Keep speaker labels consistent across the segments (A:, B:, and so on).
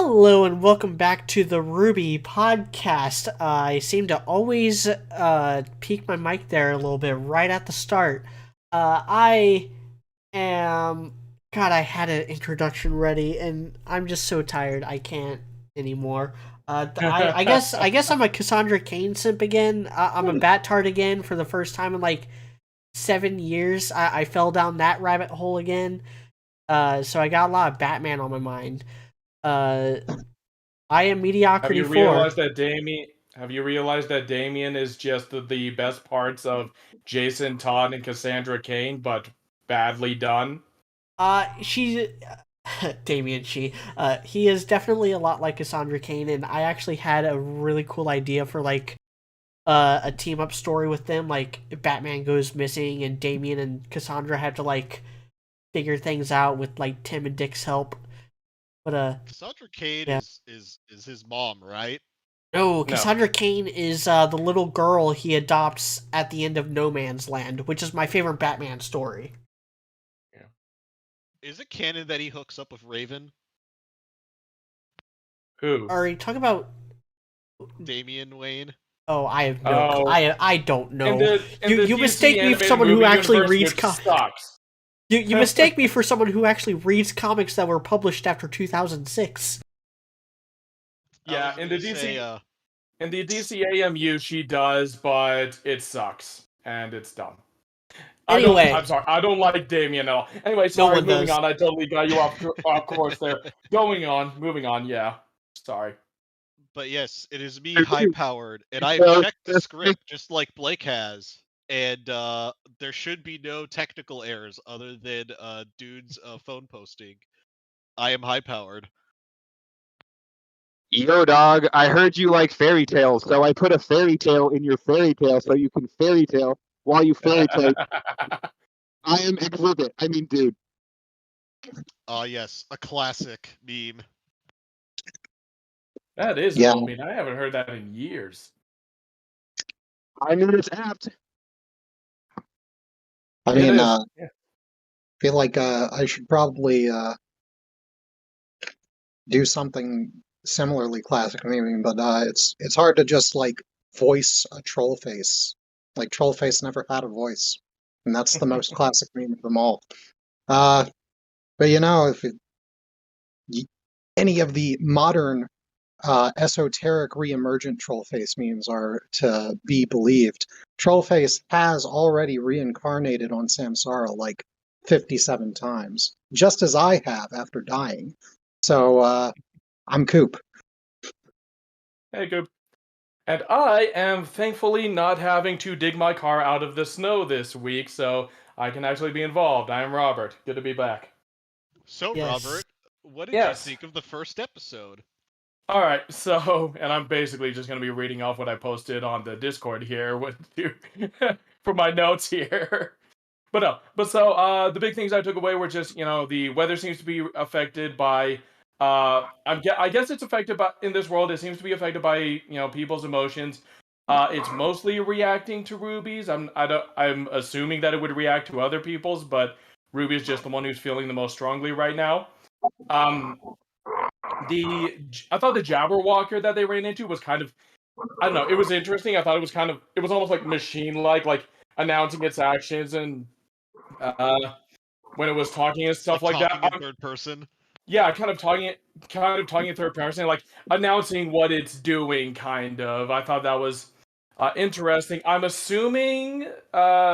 A: Hello and welcome back to the RWBY podcast. I seem to always peak my mic there a little bit right at the start. I am God. I had an introduction ready, and I'm just so tired. I can't anymore. I guess I'm a Cassandra Cain simp again. I'm a Bat Tart again for the first time in like 7 years. I fell down that rabbit hole again. So I got a lot of Batman on my mind. Uh, I am
B: Have
A: Mediocrity
B: you
A: 4.
B: realized that Damien is just the best parts of Jason Todd and Cassandra Cain, but badly done?
A: She, Damien, he is definitely a lot like Cassandra Cain, and I actually had a really cool idea for like a team up story with them. Like Batman goes missing, and Damien and Cassandra have to like figure things out with like Tim and Dick's help. But
C: Cassandra Cain
A: yeah.
C: is his mom, right?
A: No,
B: No.
A: Cassandra Cain is the little girl he adopts at the end of No Man's Land, which is my favorite Batman story.
C: Is it canon that he hooks up with Raven?
B: Who?
A: Are you talking about?
C: Damian Wayne?
A: Oh, I have no.
B: Oh,
A: I don't
B: in
A: know.
B: the
A: You
B: DC
A: mistake me for
B: animated
A: someone who
B: movie
A: actually
B: universe,
A: reads
B: which sucks.
A: you mistake me for someone who actually reads comics that were published after 2006.
B: Yeah, in the
C: Say,
B: DC AMU she does, but it sucks and it's dumb.
A: Anyway,
B: I'm sorry. I don't like Damien at all. Anyway,
A: no
B: sorry.
A: one
B: Moving
A: does.
B: on. I totally got you off course there. Going on. Moving on. Yeah. Sorry.
C: but yes, it is me, high powered, and I've checked the script just like Blake has, and there should be no technical errors other than dude's phone posting. I am high powered.
D: Yo, dog, I heard you like fairy tales, so I put a fairy tale in your fairy tale so you can fairy tale while you fairy tale. I am exhibit. I mean, dude.
C: Yes, a classic meme.
B: That is
D: Yeah.
B: old. I mean, I haven't heard that in years.
D: I mean, it's apt.
E: I
B: It
E: mean,
B: is. Yeah.
E: feel like I should probably do something similarly classic memeing, but it's hard to just like voice a troll face. Like troll face never had a voice, and that's the most classic meme of them all. Uh, but you know, any of the modern esoteric re-emergent trollface memes are to be believed, trollface has already reincarnated on Samsara like 57 times, just as I have after dying. So I'm Coop.
B: Hey, Goop. And I am thankfully not having to dig my car out of the snow this week, so I can actually be involved. I am Robert. Good to be back.
C: So,
A: Yes.
C: Robert, what did
B: Yes.
C: you think of the first episode?
B: All right, so, and I'm basically just going to be reading off what I posted on the Discord here with you for my notes here. But the big things I took away were just, the weather seems to be affected by, I guess it's affected by, in this world, it seems to be affected by, people's emotions. It's mostly reacting to Ruby's. I'm assuming that it would react to other people's, but Ruby is just the one who's feeling the most strongly right now. I thought the Jabberwocker that they ran into was kind of, I don't know, it was interesting. I thought it was almost like machine-like, like announcing its actions and when it was talking and stuff like that.
C: Talking in third person.
B: Yeah, kind of talking in third person, like announcing what it's doing. Kind of. I thought that was interesting. I'm assuming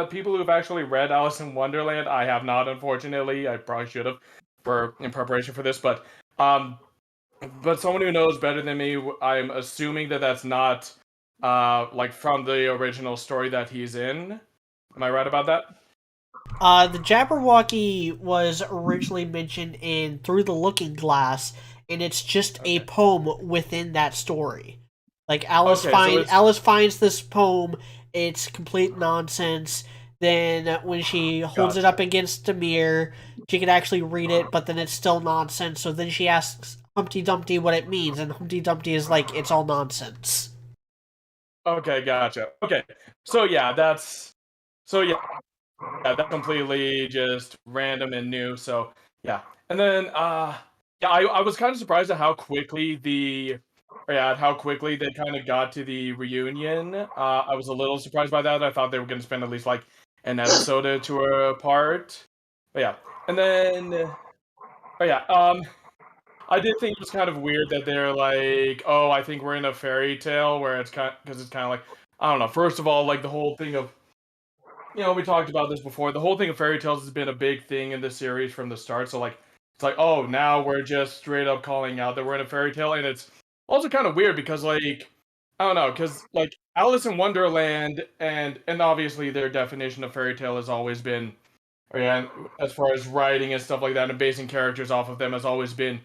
B: people who've actually read Alice in Wonderland. I have not, unfortunately. I probably should have in preparation for this, but someone who knows better than me, I'm assuming that that's not like from the original story that he's in. Am I right about that?
A: The Jabberwocky was originally mentioned in Through the Looking Glass, and it's just a poem within that story. Like Alice finds this poem, it's complete nonsense. Then when she holds it up against a mirror, she can actually read it, but then it's still nonsense. So then she asks Humpty Dumpty what it means, and Humpty Dumpty is like, it's all nonsense.
B: Okay, gotcha. Okay, so yeah, that's completely just random and new. So yeah, and then Yeah, I was kind of surprised at how quickly how quickly they kind of got to the reunion. I was a little surprised by that. I thought they were going to spend at least like an episode or two apart. But yeah, and then I did think it was kind of weird that they're like, oh, I think we're in a fairy tale where it's because it's kind of like, I don't know. First of all, like the whole thing of, we talked about this before. The whole thing of fairy tales has been a big thing in the series from the start. So like, it's like, oh, now we're just straight up calling out that we're in a fairy tale, and it's also kind of weird because like, I don't know, because like Alice in Wonderland and obviously their definition of fairy tale has always been, as far as writing and stuff like that, and basing characters off of them has always been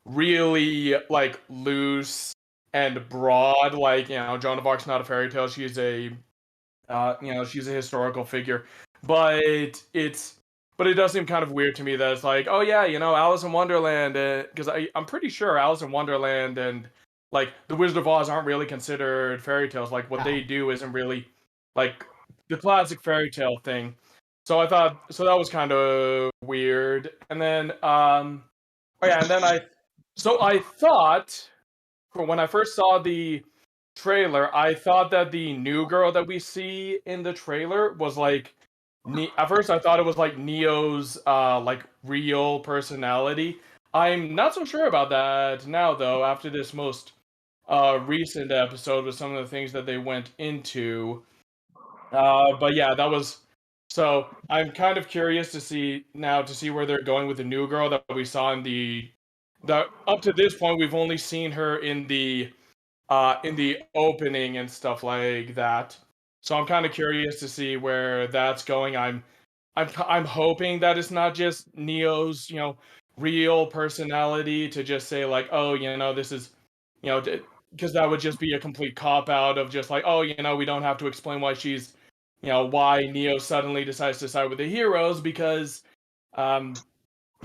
B: really like loose and broad. Like, Joan of Arc's not a fairy tale; she's she's a historical figure. But it does seem kind of weird to me that it's like, oh yeah, Alice in Wonderland, because I'm pretty sure Alice in Wonderland and like the Wizard of Oz aren't really considered fairy tales. Like what they do isn't really like the classic fairy tale thing. So I thought that was kind of weird. And then I thought, for when I first saw the trailer, I thought that the new girl that we see in the trailer was like at first I thought it was like Neo's like real personality. I'm not so sure about that now though, after this most recent episode with some of the things that they went into. But yeah, that was so I'm kind of curious to see where they're going with the new girl that we saw in the up to this point we've only seen her in the opening and stuff like that. So I'm kind of curious to see where that's going. I'm hoping that it's not just Neo's, real personality to just say like, oh, this is, because that would just be a complete cop out of just like, oh, we don't have to explain why she's, why Neo suddenly decides to side with the heroes um,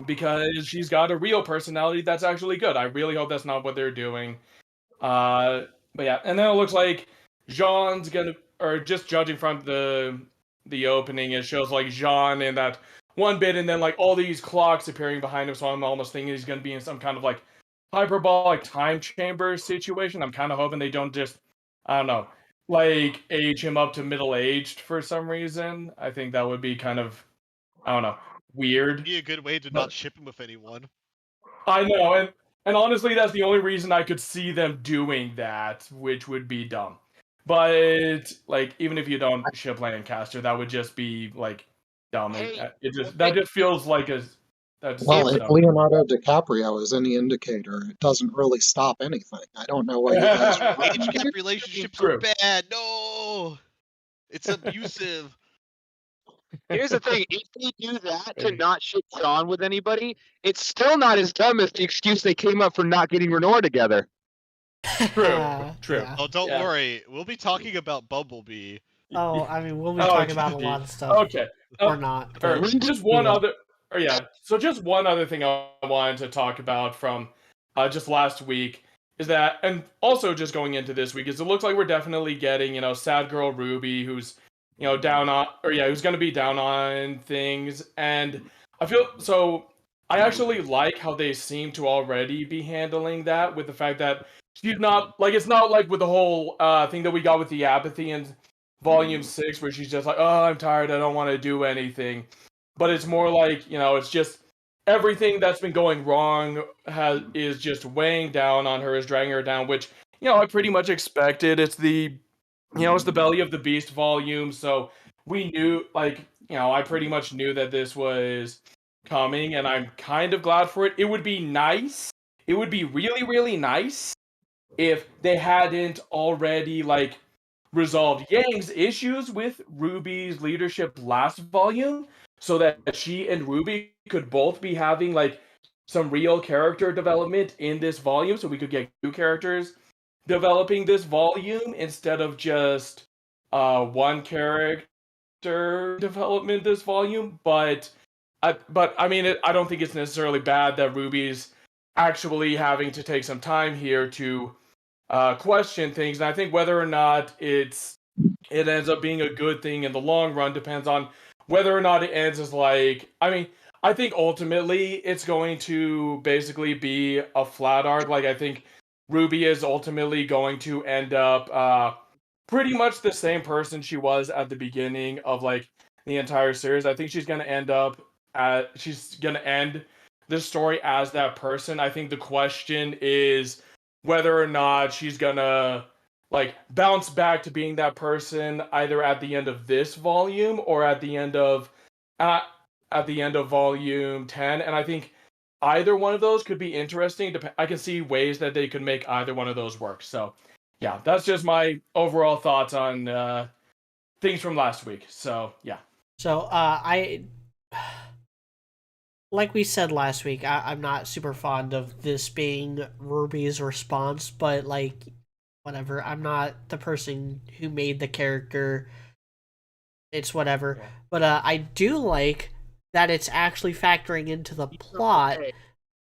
B: because she's got a real personality that's actually good. I really hope that's not what they're doing. But yeah, and then it looks like Jean's gonna, or just judging from the opening, it shows like Jean in that one bit, and then like all these clocks appearing behind him. So I'm almost thinking he's gonna be in some kind of like hyperbolic time chamber situation. I'm kind of hoping they don't just, I don't know, like age him up to middle aged for some reason. I think that would be kind of, I don't know, weird.
C: Be a good way to
B: But
C: not ship him with anyone.
B: I know, and honestly, that's the only reason I could see them doing that, which would be dumb. But like, even if you don't ship Lancaster, that would just be like dumb.
D: Hey,
B: That just feels like that's
E: Well, if
B: dumb.
E: Leonardo DiCaprio is any indicator, it doesn't really stop anything. I don't know why you guys are
C: Age gap relationships are
B: True.
C: bad. No, it's abusive.
D: here's the thing: if they do that to not shit Sean with anybody, it's still not as dumb as the excuse they came up for not getting Renor together.
B: True.
A: Yeah.
C: Oh, don't
B: Yeah.
C: worry. We'll be talking about Bumblebee.
A: Oh, I mean, we'll be
B: Oh,
A: talking about a
B: geez.
A: lot of stuff,
B: Okay.
A: or not.
B: Or
A: But
B: just one
A: we will.
B: other, or yeah. So just one other thing I wanted to talk about from just last week is that, and also just going into this week, is it looks like we're definitely getting, sad girl Ruby, who's, down on, or yeah, who's going to be down on things, and I feel so. I actually like how they seem to already be handling that with the fact that she's not like, it's not like with the whole thing that we got with the apathy in Volume 6, where she's just like, oh, I'm tired, I don't want to do anything. But it's more like, it's just everything that's been going wrong is just weighing down on her, is dragging her down, which, I pretty much expected. It's the Belly of the Beast volume, so we knew, like, I pretty much knew that this was coming, and I'm kind of glad for it. It would be nice, it would be really, really nice if they hadn't already, like, resolved Yang's issues with Ruby's leadership last volume, so that she and Ruby could both be having like some real character development in this volume, so we could get new characters developing this volume instead of just one character development this volume. But I mean, I don't think it's necessarily bad that Ruby's actually having to take some time here to question things, and I think whether or not it ends up being a good thing in the long run depends on whether or not it ends as like, I mean, I think ultimately it's going to basically be a flat arc. Like I think Ruby is ultimately going to end up pretty much the same person she was at the beginning of like the entire series. I think she's gonna she's gonna end this story as that person. I think the question is whether or not she's gonna like bounce back to being that person either at the end of this volume or uh, at the end of volume 10. And I think either one of those could be interesting. I can see ways that they could make either one of those work. So yeah, that's just my overall thoughts on things from last week. So yeah.
A: So I like we said last week, I'm not super fond of this being Ruby's response, but like whatever. I'm not the person who made the character. It's whatever.
B: Yeah.
A: But I do like that it's actually factoring into the plot.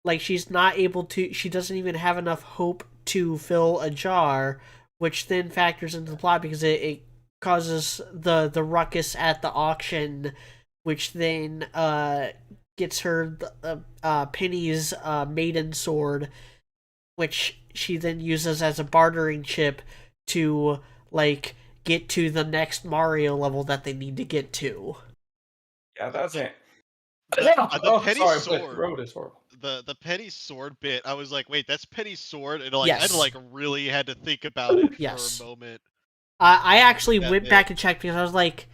A: Like she's not able to. She doesn't even have enough hope to fill a jar, which then factors into the plot because it causes the ruckus at the auction, which then gets her Penny's maiden sword, which she then uses as a bartering chip to like get to the next Mario level that they need to get to.
B: Yeah, that's it.
C: The Penny
B: sorry,
C: sword.
B: but Road is horrible.
C: The Penny sword bit, I was like, wait, that's Penny's sword, and like
A: Yes.
C: I like really had to think about it
A: Yes.
C: for a moment.
A: I actually
C: That
A: went
C: bit.
A: back and checked because I was like,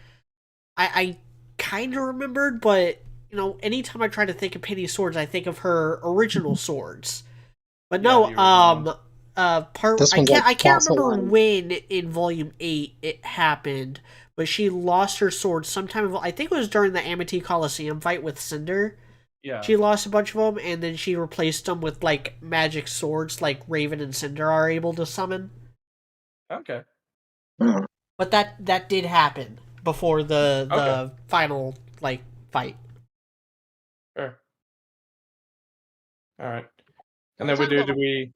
A: I kind of remembered, but you know, anytime I try to think of Penny's swords, I think of her original swords. But
B: Yeah,
A: no,
B: the original
E: This one's like
A: I can't
E: fossil
A: remember
E: line.
A: when in volume 8 it happened, but she lost her sword sometime. I think it was during the Amity Coliseum fight with Cinder.
B: Yeah.
A: She lost a bunch of them, and then she replaced them with like magic swords, like Raven and Cinder are able to summon.
B: Okay.
E: Hmm.
A: But that did happen before the final like fight.
B: Sure. All right.
D: Can
B: And then
D: we talk
B: do
D: about
B: we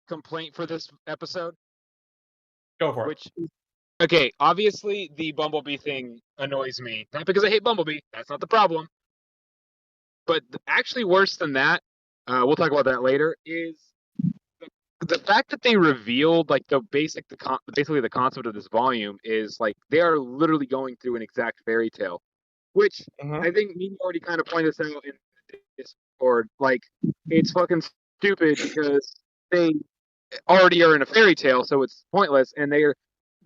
D: complaint for this episode?
B: go for it?
D: Which, okay, obviously the Bumblebee thing annoys me. Not because I hate Bumblebee. That's not the problem. But actually, worse than that, we'll talk about that later. Is the fact that they revealed like basically the concept of this volume is like they are literally going through an exact fairy tale, which
B: Mhm.
D: I think me already kind of pointed this out in Discord. Like it's fucking stupid because they already are in a fairy tale, so it's pointless, and they're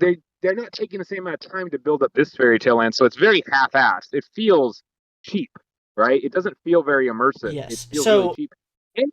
D: not taking the same amount of time to build up this fairy tale land, so it's very half-assed. It feels cheap, right? It doesn't feel very immersive. It
A: Yes.
D: feels really
A: So
D: cheap. And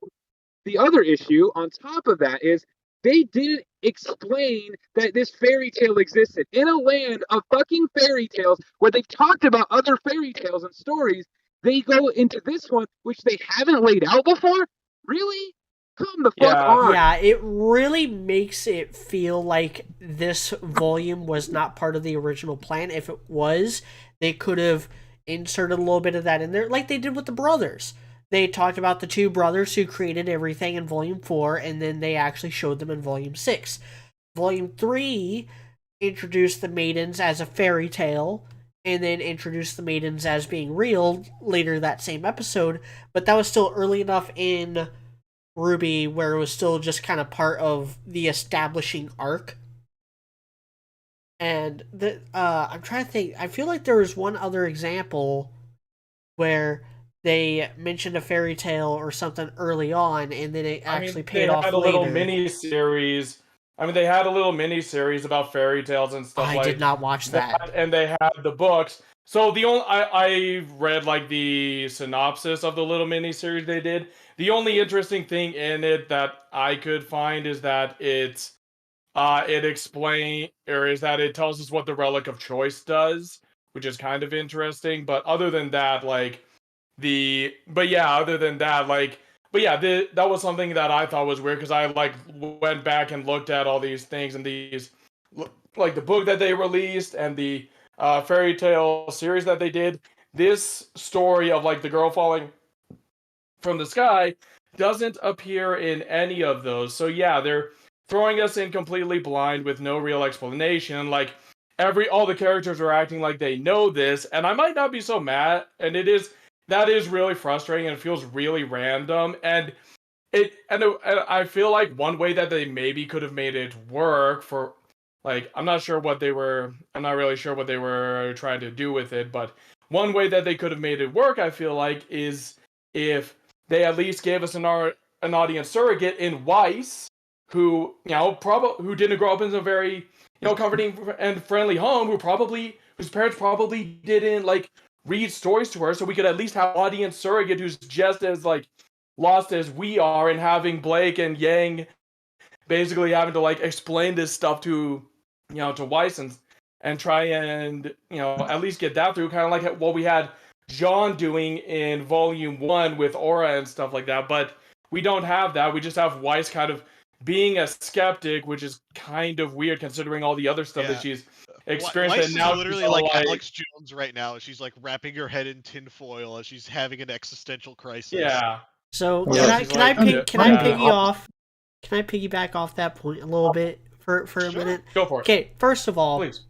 D: the other issue on top of that is they didn't explain that this fairy tale existed in a land of fucking fairy tales where they've talked about other fairy tales and stories. They go into this one, which they haven't laid out before. Really? Come the fuck
B: Yeah.
D: on.
A: yeah, it really makes it feel like this volume was not part of the original plan. If it was, they could have inserted a little bit of that in there, like they did with the brothers. They talked about the two brothers who created everything in volume 4, and then they actually showed them in volume 6. Volume 3 introduced the maidens as a fairy tale, and then introduced the maidens as being real later that same episode, but that was still early enough in RWBY where it was still just kind of part of the establishing arc. And I'm trying to think. I feel like there was one other example where they mentioned a fairy tale or something early on, and then it actually
B: They
A: paid off
B: had a little
A: later.
B: mini series. They had a little mini series about fairy tales and stuff
A: I
B: like
A: did not watch that.
B: and they had the books. So the only I read like the synopsis of the little mini series they did. The only interesting thing in it that I could find is that it tells us what the Relic of Choice does, which is kind of interesting. But other than that, like other than that, that was something that I thought was weird because I like went back and looked at all these things and like the book that they released and the fairy tale series that they did. This story of like the girl falling from the sky doesn't appear in any of those. So yeah, they're throwing us in completely blind with no real explanation. Like all the characters are acting like they know this, and I might not be so mad. And that is really frustrating, and it feels really random. And I feel like one way that they maybe could have made it work for, like, I'm not really sure what they were trying to do with it, but one way that they could have made it work, I feel like, is if they at least gave us an audience surrogate in Weiss, who, who didn't grow up in a very, comforting and friendly home, whose parents probably didn't, like, read stories to her, so we could at least have audience surrogate who's just as, like, lost as we are, and having Blake and Yang basically having to, like, explain this stuff to, to Weiss, and try and, at least get that through, kind of like what we had John doing in Volume 1 with Aura and stuff like that. But we don't have that. We just have Weiss kind of being a skeptic, which is kind of weird considering all the other stuff that she's experienced.
C: Weiss
B: And
C: is
B: now
C: literally like Alex Jones right now. She's like wrapping her head in tinfoil as she's having an existential crisis.
B: Yeah.
A: So
B: Yeah,
A: can I piggyback off that point a little bit for a minute?
B: Go for it.
A: Okay, first of all,
B: please.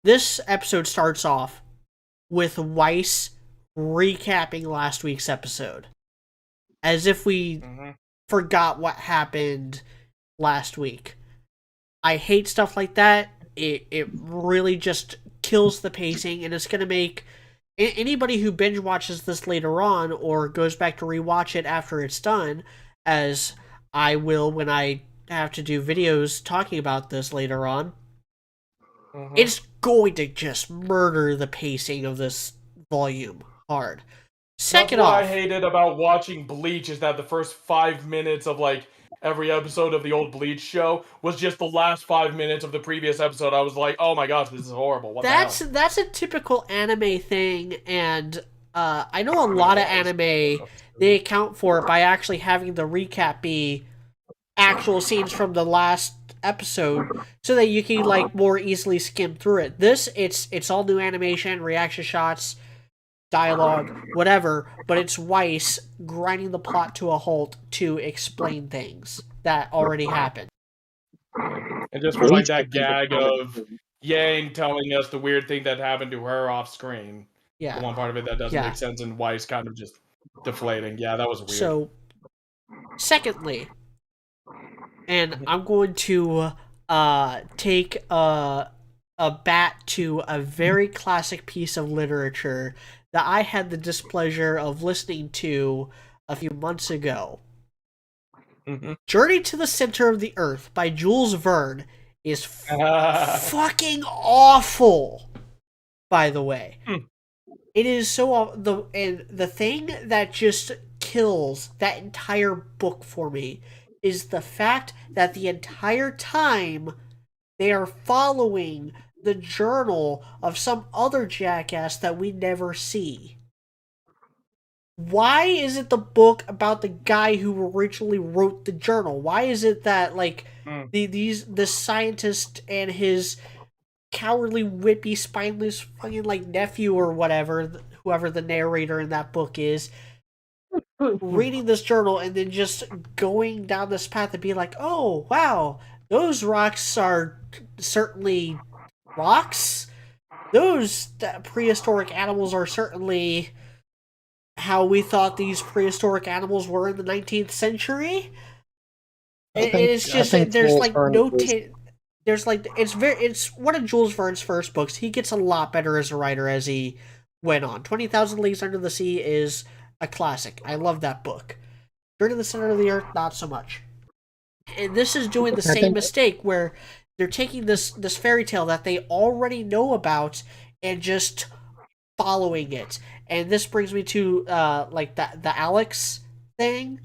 A: This episode starts off with Weiss recapping last week's episode, as if we forgot what happened last week. I hate stuff like that. It really just kills the pacing, and it's going to make anybody who binge watches this later on or goes back to rewatch it after it's done, as I will when I have to do videos talking about this later on, it's going to just murder the pacing of this volume hard. Second off,
B: what I hated about watching Bleach is that the first 5 minutes of, like, every episode of the old Bleach show was just the last 5 minutes of the previous episode. I was like, oh my gosh, this is horrible. What the hell?
A: That's a typical anime thing, and I know a lot of anime, they account for it by actually having the recap be actual scenes from the last episode, so that you can, like, more easily skim through it. This, it's all new animation, reaction shots, dialogue, whatever, but it's Weiss grinding the plot to a halt to explain things that already happened.
B: And just for, like, that gag of Yang telling us the weird thing that happened to her off screen.
A: Yeah.
B: The one part of it that doesn't make sense, and Weiss kind of just deflating. Yeah, that was weird.
A: So, secondly, and I'm going to take a bat to a very classic piece of literature that I had the displeasure of listening to a few months ago. Journey to the Center of the Earth by Jules Verne is fucking awful, by the way. It is so... the thing that just kills that entire book for me is the fact that the entire time they are following the journal of some other jackass that we never see. Why is it the book about the guy who originally wrote the journal? Why is it that, like, the scientist and his cowardly, whippy, spineless fucking, like, nephew or whatever, whoever the narrator in that book is, reading this journal and then just going down this path and being like, oh, wow, those rocks are certainly rocks? Those prehistoric animals are certainly how we thought these prehistoric animals were in the 19th century? It's just, there's like no... There's like, it's one of Jules Verne's first books. He gets a lot better as a writer as he went on. 20,000 Leagues Under the Sea is a classic. I love that book. Journey to the Center of the Earth, not so much. And this is doing the same mistake where they're taking this fairy tale that they already know about and just following it. And this brings me to like the Alex thing.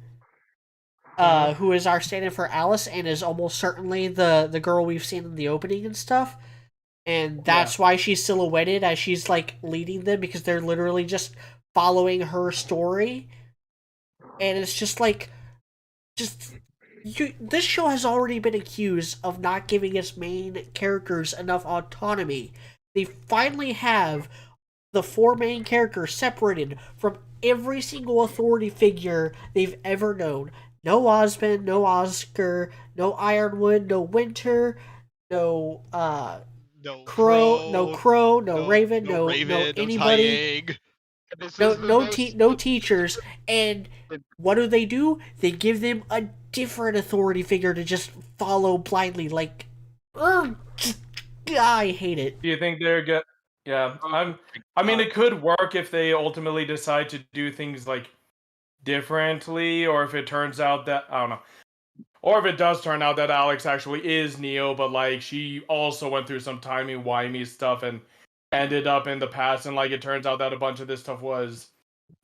A: Who is our stand-in for Alice and is almost certainly the girl we've seen in the opening and stuff. And that's why she's silhouetted as she's, like, leading them, because they're literally just following her story. And it's just like, this show has already been accused of not giving its main characters enough autonomy. They finally have the 4 main characters separated from every single authority figure they've ever known. No Osmond, no Oscar, no Ironwood, no Winter, no Crow, no Raven, no anybody.
D: This
A: No,
D: is the most.
A: no teachers, and what do? They give them a different authority figure to just follow blindly. Like, ugh, I hate it.
B: Do you think they're good? Yeah,
D: Oh
B: I mean,
D: my
B: it could work if they ultimately decide to do things like differently, or if it turns out that I don't know, or if it does turn out that Alex actually is Neo, but like she also went through some timey-wimey stuff and ended up in the past, and like it turns out that a bunch of this stuff was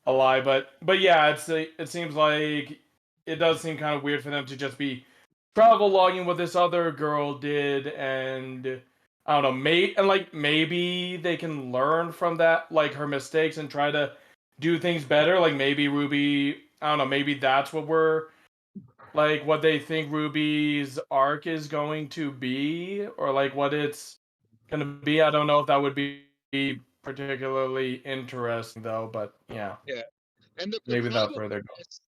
B: a lie. But yeah, it seems like it does seem kind of weird for them to just be travel logging what this other girl did, and I don't know, maybe they can learn from that, like her mistakes, and try to do things better. Like maybe Ruby, I don't know, maybe that's what they think Ruby's arc is going to be, or like what it's gonna be. I don't know if that would be particularly interesting though, but yeah,
D: Yeah, and the
B: maybe without
D: problem
B: further
D: with this,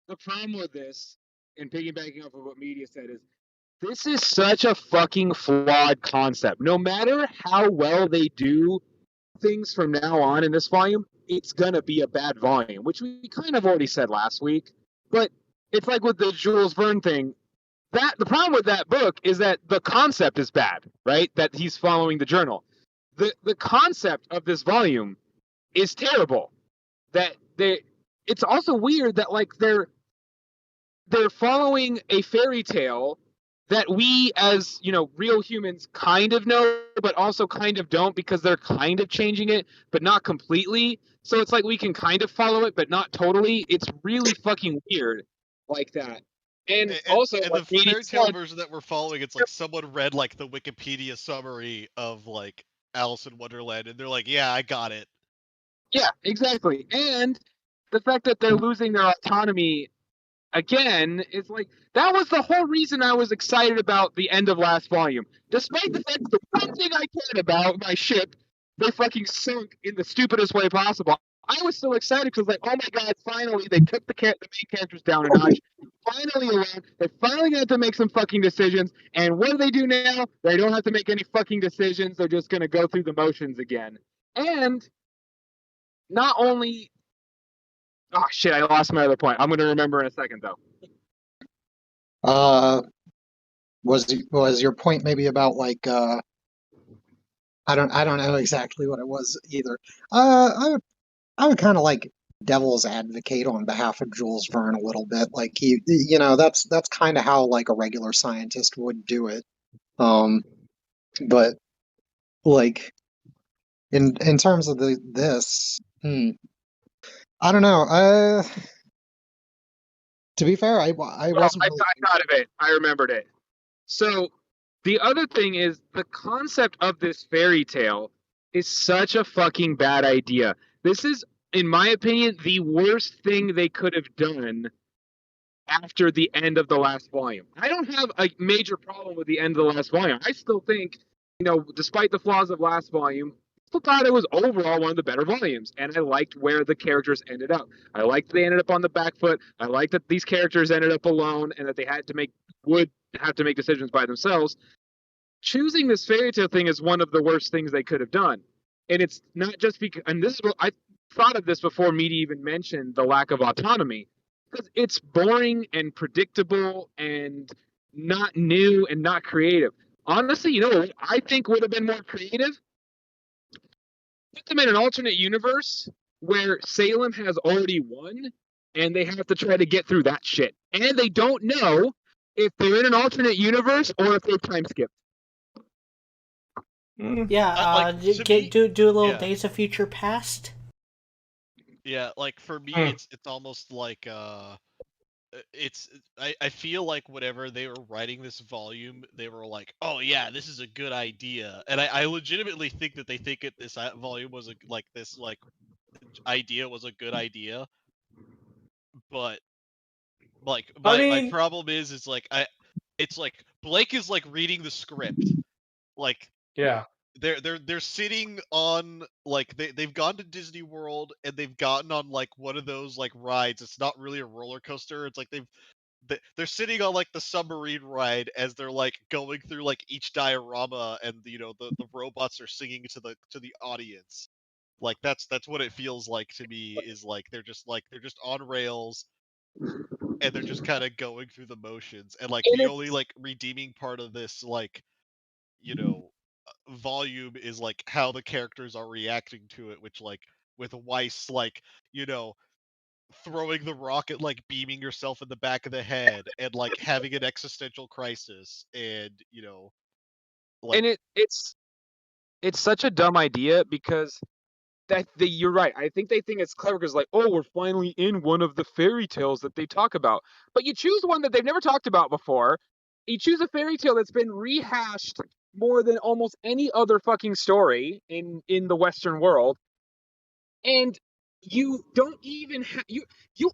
D: the problem with this, and piggybacking off of what media said is, this is such a fucking flawed concept. No matter how well they do things from now on in this volume, it's gonna be a bad volume, which we kind of already said last week. But it's like with the Jules Verne thing. That the problem with that book is that the concept is bad, right? That he's following the journal. The concept of this volume is terrible. That they it's also weird that like they're following a fairy tale that we as real humans kind of know but also kind of don't, because they're kind of changing it but not completely, so it's like we can kind of follow it but not totally. It's really fucking weird like that. And also,
C: And
D: like
C: the
D: Media
C: fairy tale
D: said,
C: version that we're following, it's like someone read like the Wikipedia summary of like Alice in Wonderland, and they're like, "Yeah, I got it."
D: yeah, exactly. And the fact that they're losing their autonomy again is like, that was the whole reason I was excited about the end of last volume. Despite the fact that the one thing I cared about, my ship, they fucking sunk in the stupidest way possible. I was so excited because, like, oh my god, finally they took the main characters down a notch. Finally alone, they finally got to make some fucking decisions. And what do they do now? They don't have to make any fucking decisions. They're just gonna go through the motions again. And not only, oh shit, I lost my other point. I'm gonna remember in a second though.
E: Uh, was your point maybe about like I don't know exactly what it was either. I would kind of like devil's advocate on behalf of Jules Verne a little bit. Like that's kind of how like a regular scientist would do it. But like in terms of this, I don't know. To be fair, I
D: Well,
E: wasn't
D: I
E: really.
D: thought of it. I remembered it. So the other thing is, the concept of this fairy tale is such a fucking bad idea. This is, in my opinion, the worst thing they could have done after the end of the last volume. I don't have a major problem with the end of the last volume. I still think, despite the flaws of last volume, I still thought it was overall one of the better volumes, and I liked where the characters ended up. I liked they ended up on the back foot. I liked that these characters ended up alone, and that they would have to make decisions by themselves. Choosing this fairy tale thing is one of the worst things they could have done. And it's not just because, and this is what I thought of this before Meaty even mentioned the lack of autonomy, because it's boring and predictable and not new and not creative. Honestly, what I think would have been more creative? Put them in an alternate universe where Salem has already won and they have to try to get through that shit. And they don't know if they're in an alternate universe or if they time skip.
A: Yeah,
C: Like, to me,
A: do a little
C: yeah.
A: Days of Future Past.
C: Yeah, like for me, it's almost like I feel like whenever they were writing this volume, they were like, "Oh yeah, this is a good idea," and I legitimately think that they think this volume was this idea was a good idea, but like
B: I
C: my
B: mean,
C: problem is like it's like Blake is like reading the script, like
B: yeah.
C: they're sitting on like they've gone to Disney World and they've gotten on like one of those like rides. It's not really a roller coaster. It's like they're sitting on like the submarine ride as they're like going through like each diorama, and the robots are singing to the audience. Like that's what it feels like to me. Is like they're just on rails, and they're just kind of going through the motions. And like
D: And
C: the only
D: it's
C: like redeeming part of this, like, you know, volume is like how the characters are reacting to it, which like with Weiss, like, you know, throwing the rocket, like beaming yourself in the back of the head, and like having an existential crisis, and you know, like,
D: and it's such a dumb idea because you're right. I think they think it's clever because, like, oh, we're finally in one of the fairy tales that they talk about. But you choose one that they've never talked about before. You choose a fairy tale that's been rehashed more than almost any other fucking story in the Western world, and you don't even you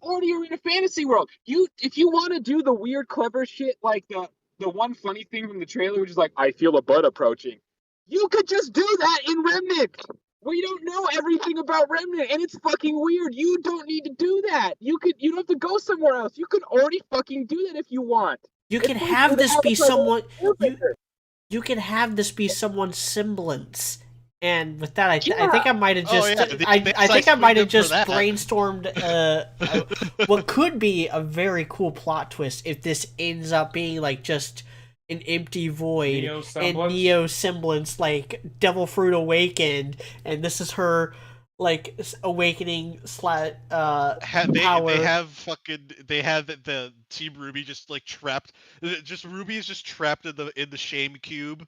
D: already are in a fantasy world. If you want to do the weird, clever shit, like the one funny thing from the trailer, which is like, I feel a bud approaching. You could just do that in Remnant. We don't know everything about Remnant, and it's fucking weird. You don't need to do that. You don't have to go somewhere else. You could already fucking do that if you want.
A: You
D: It's
A: can
D: like
A: have
D: with
A: this be
D: Avatar: The Last
A: someone you
D: Airbender.
A: you can have this be someone's semblance. And with that, I
D: Yeah.
A: think I might have
C: oh
A: just
C: yeah, the
A: I think I might have
C: swing them for
A: just
C: that.
A: brainstormed what could be a very cool plot twist if this ends up being like just an empty void
B: Neo
A: and
B: semblance?
A: Neo semblance, like Devil Fruit Awakened, and this is her like awakening
C: they
A: power.
C: have fucking they have the Team RWBY just like trapped. Just RWBY is just trapped in the shame cube.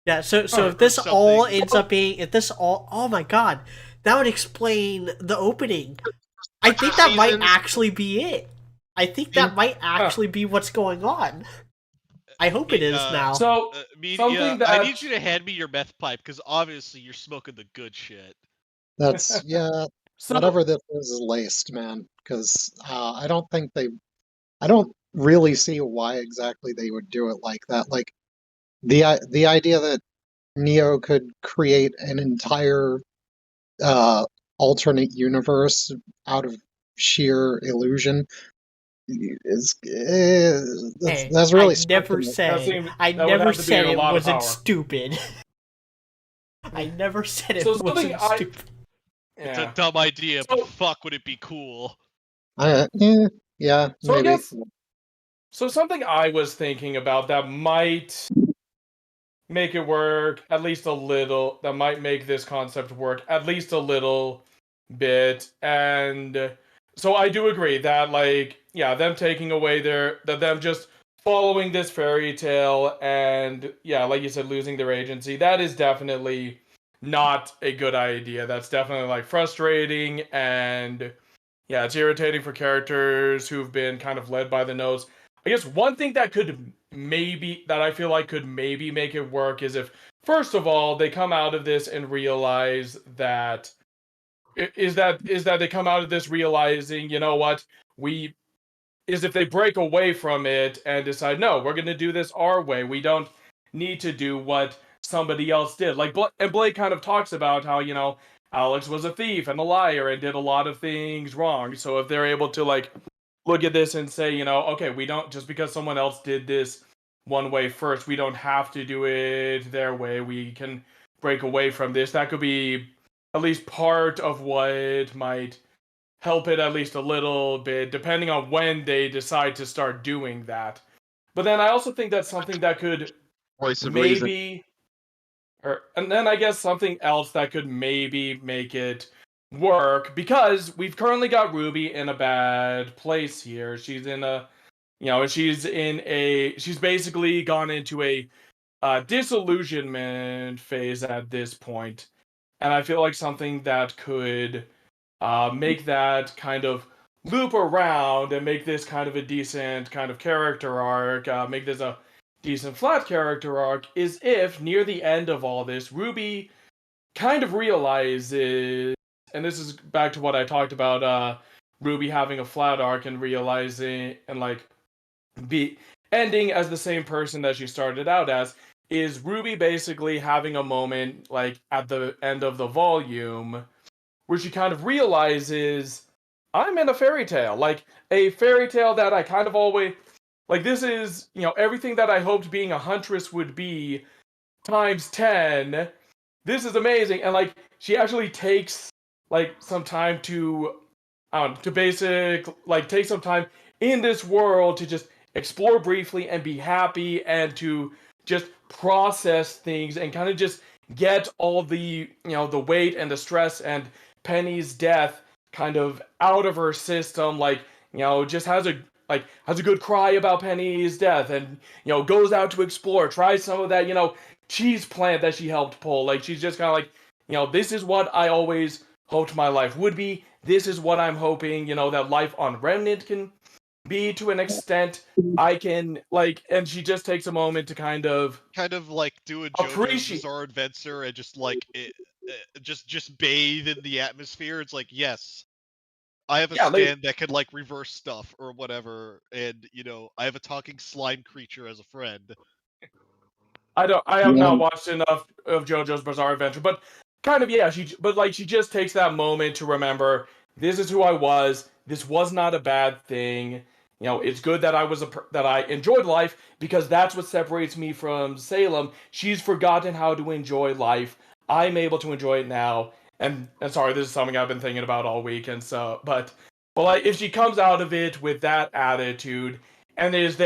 A: Yeah, so
B: Or
A: if this
C: something.
A: all ends up being, if this all, oh my god, that would explain the opening. I think that might
D: Seasons.
A: actually be it. I think that might actually be what's going on. I hope it is now.
B: So
C: Yeah,
B: something
C: I
B: that
C: need you to hand me your meth pipe because obviously you're smoking the good shit.
E: That's yeah.
B: so
E: Whatever this is laced, man. Because I don't really see why exactly they would do it like that. Like the idea that Neo could create an entire uh, alternate universe out of sheer illusion is
A: Hey,
E: that's
A: I
E: really
A: never
E: stretching it.
A: said, I
B: that would
A: never
B: have to be
A: said
B: a
A: it
B: lot of
A: wasn't
B: power.
A: stupid. I never said
B: So
A: it
B: something
A: wasn't
B: I
A: stupid.
C: It's a
B: yeah.
C: dumb idea, but
B: So
C: fuck, would it be cool?
E: Yeah,
B: so I
E: maybe.
B: guess so something I was thinking about that might make it work at least a little, that might make this concept work at least a little bit. And so I do agree that, like, yeah, them taking away them just following this fairy tale and, yeah, like you said, losing their agency, that is definitely not a good idea. That's definitely, like, frustrating, and yeah, it's irritating for characters who've been kind of led by the nose. I guess one thing that I feel like could maybe make it work is if, first of all, they come out of this and realize that is that they come out of this realizing, you know what, we is if they break away from it and decide, no, we're going to do this our way. We don't need to do what somebody else did. Like, and Blake kind of talks about how, Alex was a thief and a liar and did a lot of things wrong. So if they're able to, like, look at this and say, okay, we don't, just because someone else did this one way first, we don't have to do it their way. We can break away from this. That could be at least part of what might help it at least a little bit, depending on when they decide to start doing that. But then I also think that's something that could
D: Voice of reason.
B: maybe, and then I guess something else that could maybe make it work, because we've currently got RWBY in a bad place here. She's in a, she's basically gone into a disillusionment phase at this point, and I feel like something that could make that kind of loop around and make this kind of a decent kind of character arc, make this a decent flat character arc, is if near the end of all this, RWBY kind of realizes, and this is back to what I talked about, RWBY having a flat arc and realizing, and like be ending as the same person that she started out as, is RWBY basically having a moment like at the end of the volume where she kind of realizes, I'm in a fairy tale. Like, a fairy tale that I kind of always, like, this is, everything that I hoped being a huntress would be times 10. this is amazing, and like she actually takes like some time to take some time in this world to just explore briefly and be happy and to just process things and kind of just get all the the weight and the stress and Penny's death kind of out of her system. Like just has a good cry about Penny's death and goes out to explore, tries some of that cheese plant that she helped pull. Like she's just kind of like this is what I always hoped my life would be. This is what I'm hoping, that life on Remnant can be to an extent. I can and she just takes a moment to kind of
C: like do a JoJo's
B: appreciate.
C: Bizarre Adventure and just like just bathe in the atmosphere. It's like, yes, I have a stand that can like reverse stuff or whatever, and I have a talking slime creature as a friend.
B: I have not watched enough of JoJo's Bizarre Adventure, but kind of she just takes that moment to remember this is who I was. This was not a bad thing. It's good that that I enjoyed life because that's what separates me from Salem. She's forgotten how to enjoy life. I'm able to enjoy it now. And sorry, this is something I've been thinking about all week, and so but like if she comes out of it with that attitude and is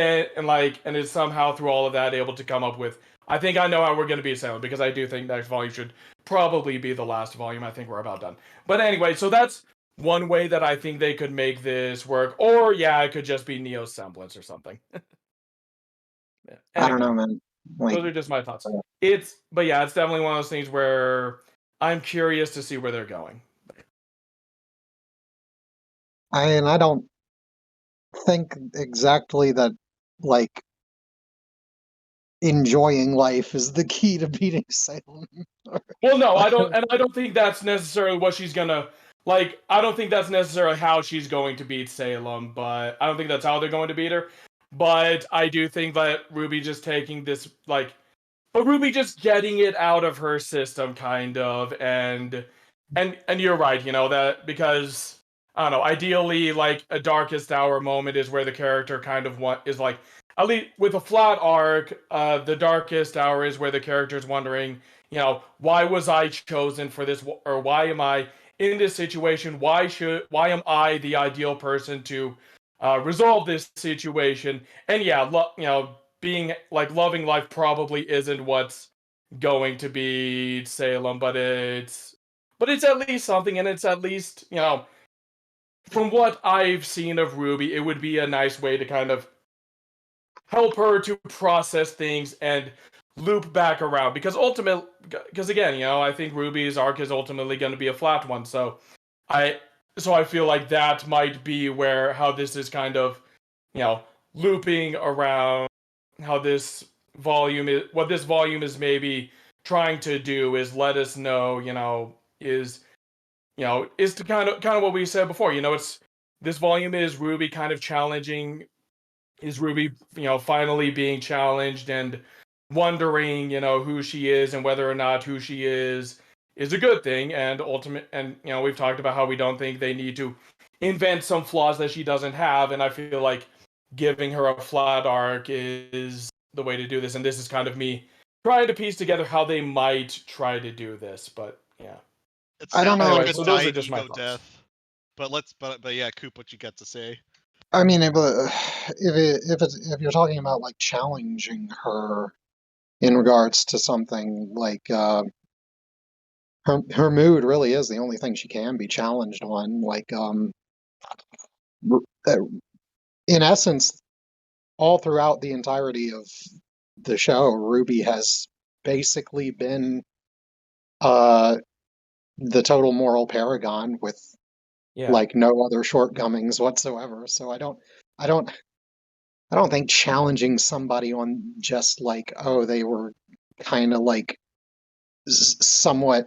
B: somehow through all of that able to come up with I think I know how we're going to be Salem because I do think next volume should probably be the last volume. I think we're about done. But anyway, so that's one way that I think they could make this work. Or it could just be Neo's semblance or something.
E: Anyway, I don't know, man.
B: Those are just my thoughts. It's definitely one of those things where I'm curious to see where they're going.
E: I don't think exactly that enjoying life is the key to beating Salem.
B: Well, no, I don't think that's necessarily what she's gonna I don't think that's necessarily how she's going to beat Salem, but I don't think that's how they're going to beat her. But I do think that RWBY just taking this but RWBY just getting it out of her system, kind of, and you're right, that because I don't know, ideally, a Darkest Hour moment is where the character kind of is at least with a flat arc, the Darkest Hour is where the character is wondering, why was I chosen for this, or why am I in this situation? Why am I the ideal person to resolve this situation? And being loving life probably isn't what's going to be Salem, but it's at least something, and it's at least from what I've seen of RWBY, it would be a nice way to kind of help her to process things and loop back around because again, I think RWBY's arc is ultimately going to be a flat one, so I feel like that might be how this is kind of looping around how this volume is what this volume is maybe trying to do is let us know is to kind of what we said before. It's this volume is RWBY kind of challenging, is RWBY finally being challenged and wondering who she is and whether or not who she is a good thing. And we've talked about how we don't think they need to invent some flaws that she doesn't have, and I feel like giving her a flat arc is the way to do this, and this is kind of me trying to piece together how they might try to do this. But
E: I don't know.
C: Like
B: Anyway, so those are just my thoughts.
C: Death. But yeah, Coop, what you got to say?
E: I mean, if you're talking about challenging her in regards to something her mood really is the only thing she can be challenged on. In essence, all throughout the entirety of the show, RWBY has basically been the total moral paragon with no other shortcomings whatsoever. So I don't think challenging somebody on just they were kind of somewhat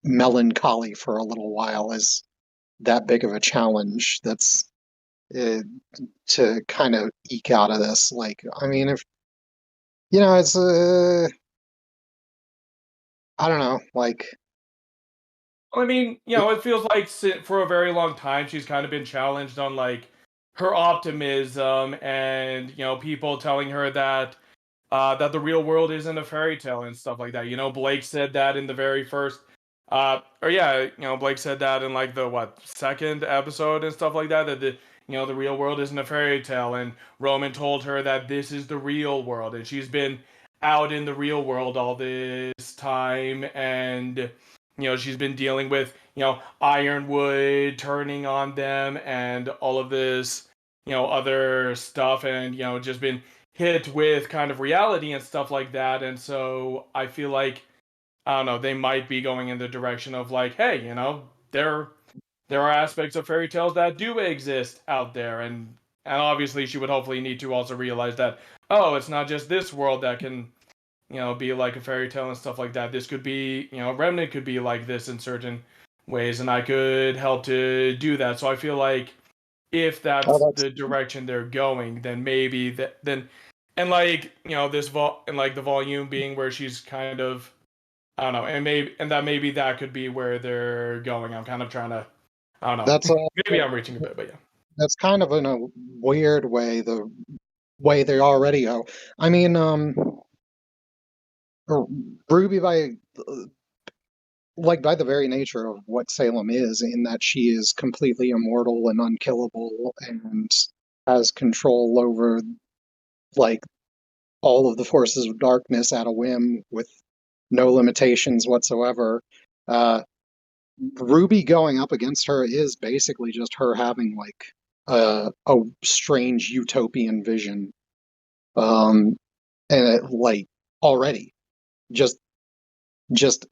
E: melancholy for a little while is that big of a challenge that's to kind of eke out of this. I mean, if it's I don't know,
B: I mean, it feels like for a very long time she's kind of been challenged on her optimism and people telling her that that the real world isn't a fairy tale and stuff like that. You know, Blake said that in the very first, or yeah, you know, Blake said that in like the second episode and stuff like that. That the real world isn't a fairy tale, and Roman told her that this is the real world, and she's been out in the real world all this time, and she's been dealing with Ironwood turning on them and all of this other stuff, and just been hit with kind of reality and stuff like that. And so I feel like, I don't know, they might be going in the direction of like, hey, there are aspects of fairy tales that do exist out there, and obviously she would hopefully need to also realize that, oh, it's not just this world that can be like a fairy tale and stuff like that. This could be, Remnant could be like this in certain ways, and I could help to do that. So I feel like if that's the direction they're going, then maybe and like and like the volume being where she's kind of, I don't know, and maybe that could be where they're going. I'm kind of trying to, I don't know,
E: That's
B: maybe I'm reaching a bit, but yeah.
E: That's kind of in a weird way the way they already go. I mean, Ruby by the very nature of what Salem is, in that she is completely immortal and unkillable and has control over like all of the forces of darkness at a whim with no limitations whatsoever. Ruby going up against her is basically just her having like a strange utopian vision, and like already just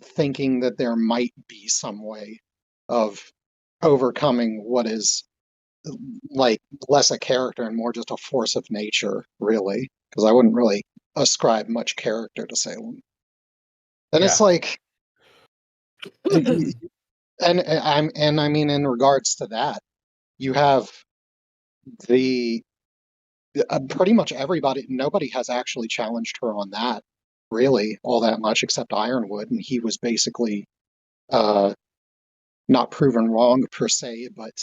E: thinking that there might be some way of overcoming what is like less a character and more just a force of nature, really. Because I wouldn't really ascribe much character to Salem. And it's
B: Yeah.
E: like, and I mean, in regards to that, you have the pretty much everybody. Nobody has actually challenged her on that, really, all that much, except Ironwood, and he was basically uh, not proven wrong per se, but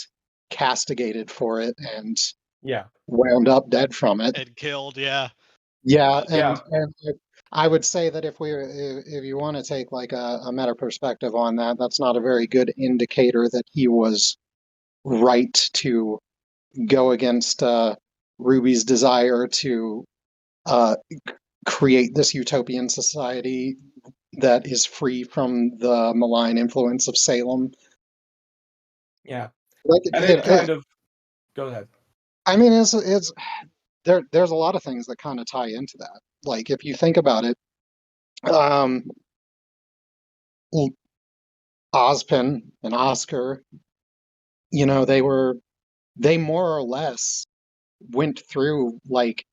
E: castigated for it and
B: Yeah.
E: wound up dead from it.
C: And killed, yeah.
E: Yeah,
B: Yeah.
E: and I would say that if you want to take like a meta perspective on that, that's not a very good indicator that he was right to go against Ruby's desire to uh, create this utopian society that is free from the malign influence of Salem.
B: Yeah.
E: Like
B: And it kind of, go ahead.
E: I mean, it's there's a lot of things that kind of tie into that. Like if you think about it, um, Ozpin and Oscar, they more or less went through like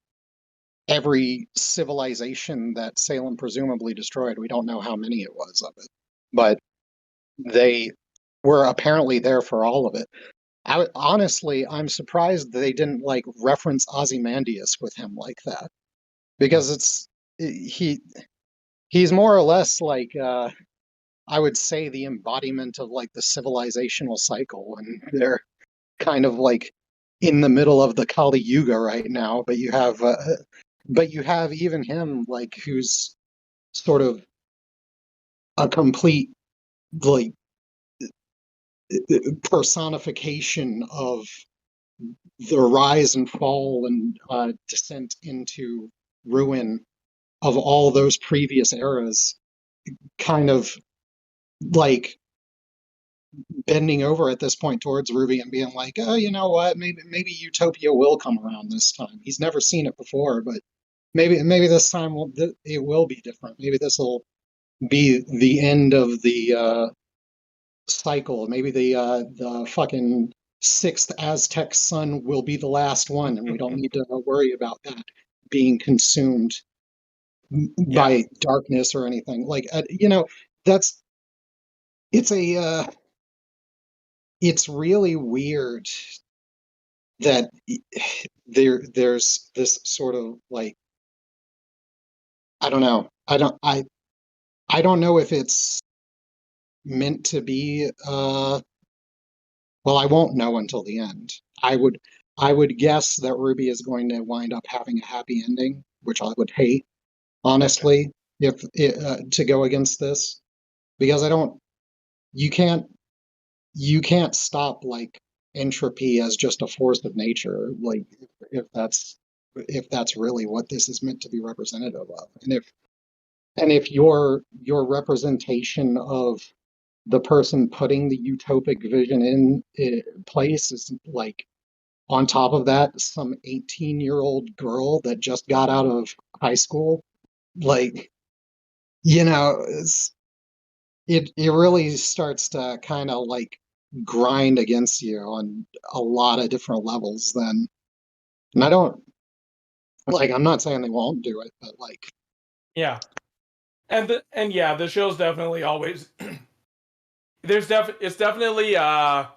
E: every civilization that Salem presumably destroyed. We don't know how many it was of it, but they were apparently there for all of it. Honestly, I'm surprised they didn't like reference Ozymandias with him like that, because he's more or less like I would say the embodiment of like the civilizational cycle, and they're kind of like in the middle of the Kali Yuga right now. But you have even him like who's sort of a complete like personification of the rise and fall and descent into ruin of all those previous eras, kind of like bending over at this point towards Ruby and being like, oh, you know what, maybe Utopia will come around this time. He's never seen it before, but maybe this time it will be different. Maybe this will be the end of the cycle. Maybe the fucking sixth Aztec sun will be the last one, and we don't need to worry about that being consumed by darkness or anything. Like that's it's a it's really weird that there's this sort of like, I don't know. I don't know if it's meant to be well, I won't know until the end. I would guess that Ruby is going to wind up having a happy ending, which I would hate. honestly, if to go against this, because you can't stop like entropy as just a force of nature, like if that's really what this is meant to be representative of. And if your representation of the person putting the utopic vision in place is like on top of that some 18-year-old girl that just got out of high school, like, it really starts to kind of like grind against you on a lot of different levels then. And I don't like, I'm not saying they won't do it, but like,
B: Yeah. And yeah, the show's definitely always it's definitely yeah,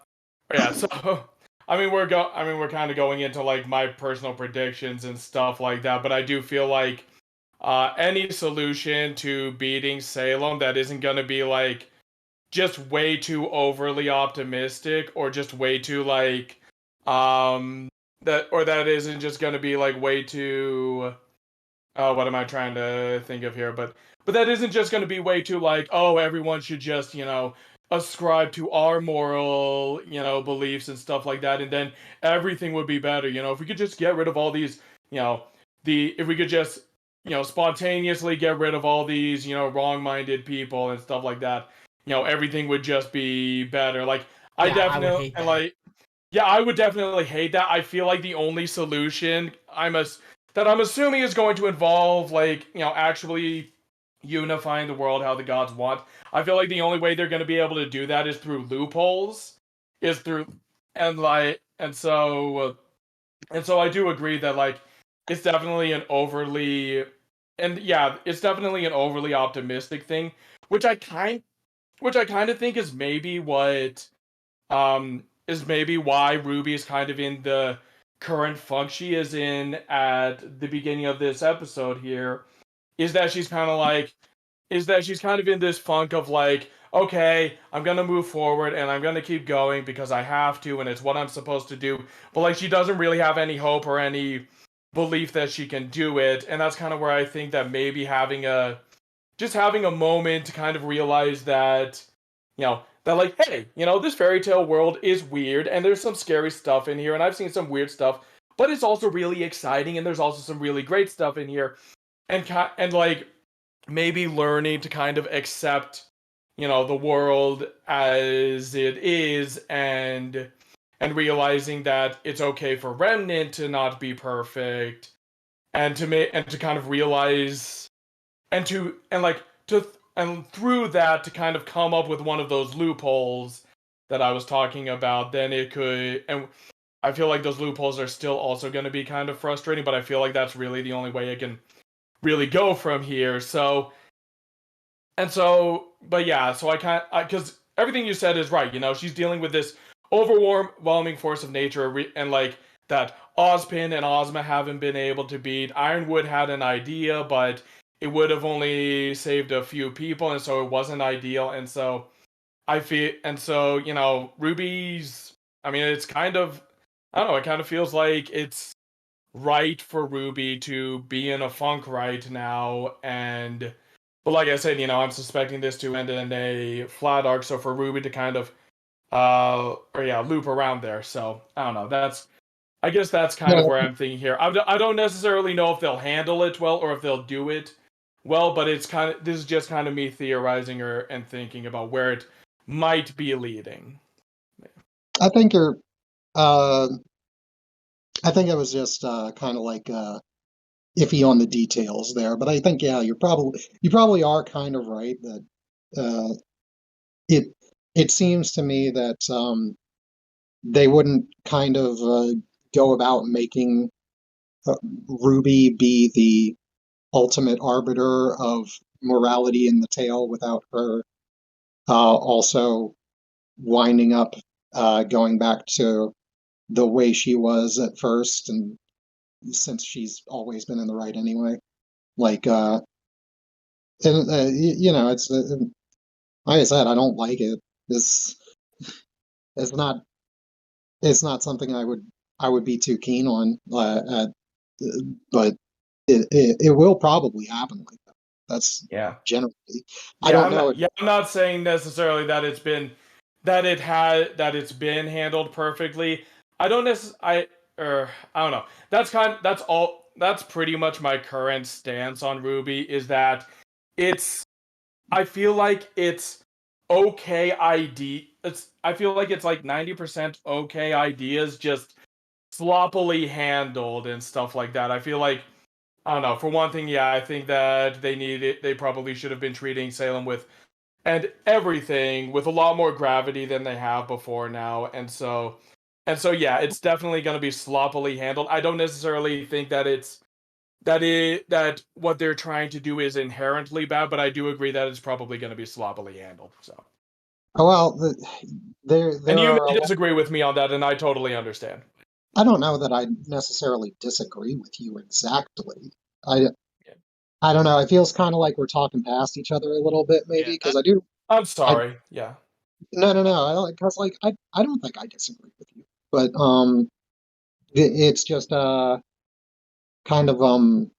B: so we're kind of going into like my personal predictions and stuff like that, but I do feel like any solution to beating Salem that isn't going to be like just way too overly optimistic or just way too like that isn't just going to be like way too what am I trying to think of here? But that isn't just going to be way too like, oh, everyone should just, ascribe to our moral, beliefs and stuff like that, and then everything would be better. If we could just get rid of all these, if we could just, spontaneously get rid of all these, wrong-minded people and stuff like that, everything would just be better. Like, I
A: Yeah, I would
B: definitely,
A: hate
B: and
A: that.
B: like, yeah, I would definitely hate that. I feel like the only solution that I'm assuming is going to involve like, actually unifying the world how the gods want. I feel like the only way they're going to be able to do that is through loopholes, is through and like and so I do agree that like it's definitely an overly and yeah, it's definitely an overly optimistic thing, which I kind of think is maybe why Ruby is kind of in the current funk she is in at the beginning of this episode here, is that she's kind of in this funk of like, okay, I'm gonna move forward and I'm gonna keep going because I have to and it's what I'm supposed to do. But like she doesn't really have any hope or any belief that she can do it. And that's kind of where I think that maybe having a moment to kind of realize that, that like, hey, this fairy tale world is weird and there's some scary stuff in here and I've seen some weird stuff, but it's also really exciting and there's also some really great stuff in here. And like maybe learning to kind of accept, the world as it is and realizing that it's okay for Remnant to not be perfect and to kind of realize and through that to kind of come up with one of those loopholes that I was talking about, then it could and I feel like those loopholes are still also going to be kind of frustrating, but I feel like that's really the only way it can really go from here. But yeah, so because everything you said is right. She's dealing with this overwhelming force of nature, and like that Ozpin and Ozma haven't been able to beat. Ironwood had an idea, but it would have only saved a few people, and so it wasn't ideal. And so Ruby's. I mean, it's kind of. I don't know. It kind of feels like it's right for Ruby to be in a funk right now, but like I said, I'm suspecting this to end in a flat arc, so for Ruby to kind of or yeah, loop around there. So I don't know. I guess that's kind of
E: no,
B: where I'm thinking here. I don't necessarily know if they'll handle it well or if they'll do it well, but this is just kind of me theorizing and thinking about where it might be leading.
E: I think you're, uh, I think it was just kind of like iffy on the details there, but I think yeah, you probably are kind of right that uh, it it seems to me that they wouldn't kind of go about making uh, Ruby be the ultimate arbiter of morality in the tale without her also winding up going back to the way she was at first, and since she's always been in the right anyway. Like, and it's like I said, I don't like it. This it's not it's not something I would be too keen on. But it will probably happen like that. That's
B: Yeah.
E: generally. I don't know.
B: I'm not saying necessarily that it's been handled perfectly. I don't necessarily. I don't know. That's pretty much my current stance on RWBY is that it's. I feel like it's okay I feel like it's like 90% okay ideas, just sloppily handled and stuff like that. I feel like I don't know. For one thing, yeah, I think that they probably should have been treating Salem and everything with a lot more gravity than they have before now. And so yeah, it's definitely going to be sloppily handled. I don't necessarily think that what they're trying to do is inherently bad, but I do agree that it's probably going to be sloppily handled. So,
E: Oh, well, there
B: and you
E: are
B: may disagree with me on that, and I totally understand.
E: I don't know that I necessarily disagree with you exactly. I
B: Yeah.
E: I don't know. It feels kind of like we're talking past each other a little bit, maybe,
C: Yeah,
E: because
B: I'm
E: I
B: sorry. Yeah.
E: no. Because like I don't think I disagree with you, but it's just kind of well,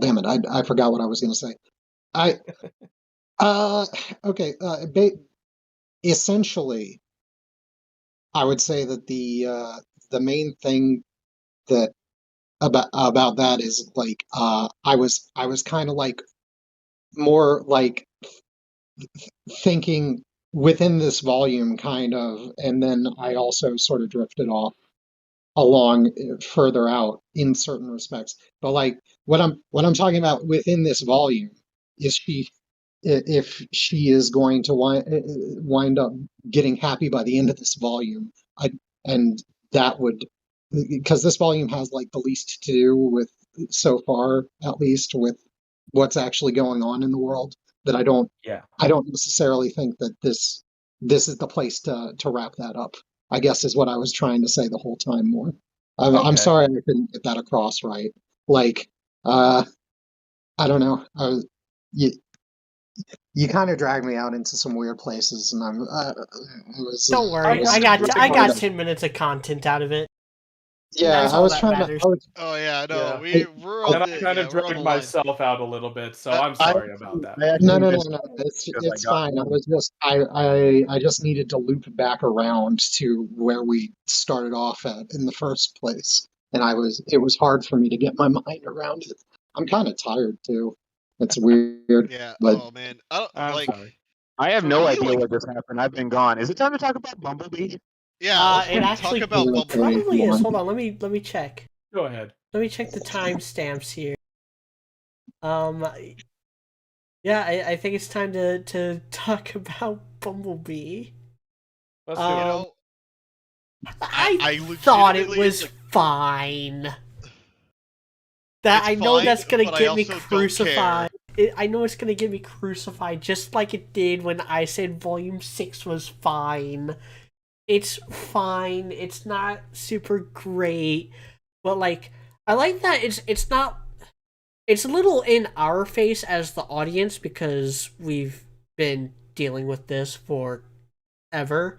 E: damn it, I forgot what I was going to say. I uh okay essentially, I would say that the main thing that about that is like I was kind of like more like thinking within this volume kind of, and then I also sort of drifted off along further out in certain respects. But like what I'm talking about within this volume is if she is going to wind up getting happy by the end of this volume, and that would, because this volume has like the least to do with, so far at least, with what's actually going on in the world, that
B: Yeah.
E: I don't necessarily think that this is the place to wrap that up, I guess, is what I was trying to say the whole time more. I'm
B: Okay.
E: sorry I couldn't get that across right. Like, I don't know. You, you kind of dragged me out into some weird places, and
A: Don't worry,
B: I
A: I
B: agree.
A: got 10 minutes of content out of it.
E: yeah,
A: That's
E: I
A: all
E: was
A: that
E: trying to,
A: matters.
C: Oh yeah, no,
B: Yeah.
C: we're
E: I,
C: on
B: And I
C: the
B: kind of
C: we're on
B: dragged
C: the line.
B: myself out a little bit, so
C: Uh,
B: I'm sorry about that.
D: I
E: no,
D: actually
E: no, no,
D: just
E: no.
D: because I
E: It's
D: got
E: fine. I
D: home.
E: was just I just needed to loop back around to where we started off at in the first place, and it was hard for me to get my mind around it. I'm kind of tired too. It's weird,
C: yeah.
E: but
C: Oh man, I don't
B: I'm
C: like
B: sorry.
D: I have
C: for
D: no
C: me.
D: idea
C: Like,
D: what just happened. I've been gone. Is it time to talk about Bumblebee?
C: yeah, let's
A: It
C: talk
A: actually
C: about Bumblebee.
E: okay,
A: probably is. Hold on, let me check.
B: Go ahead.
A: Let me check the timestamps here. Um, yeah, I think it's time to talk about Bumblebee.
B: Let's do
C: You
B: it.
C: know,
A: I
C: I
A: thought it
C: legitimately
A: was
C: like
A: fine. That
C: it's
A: I know
C: fine,
A: that's gonna
C: but I
A: get me
C: also don't care.
A: crucified. I know it's gonna get me crucified, just like it did when I said Volume 6 was fine. It's fine. It's not super great, but like I like that it's not, it's a little in our face as the audience because we've been dealing with this forever.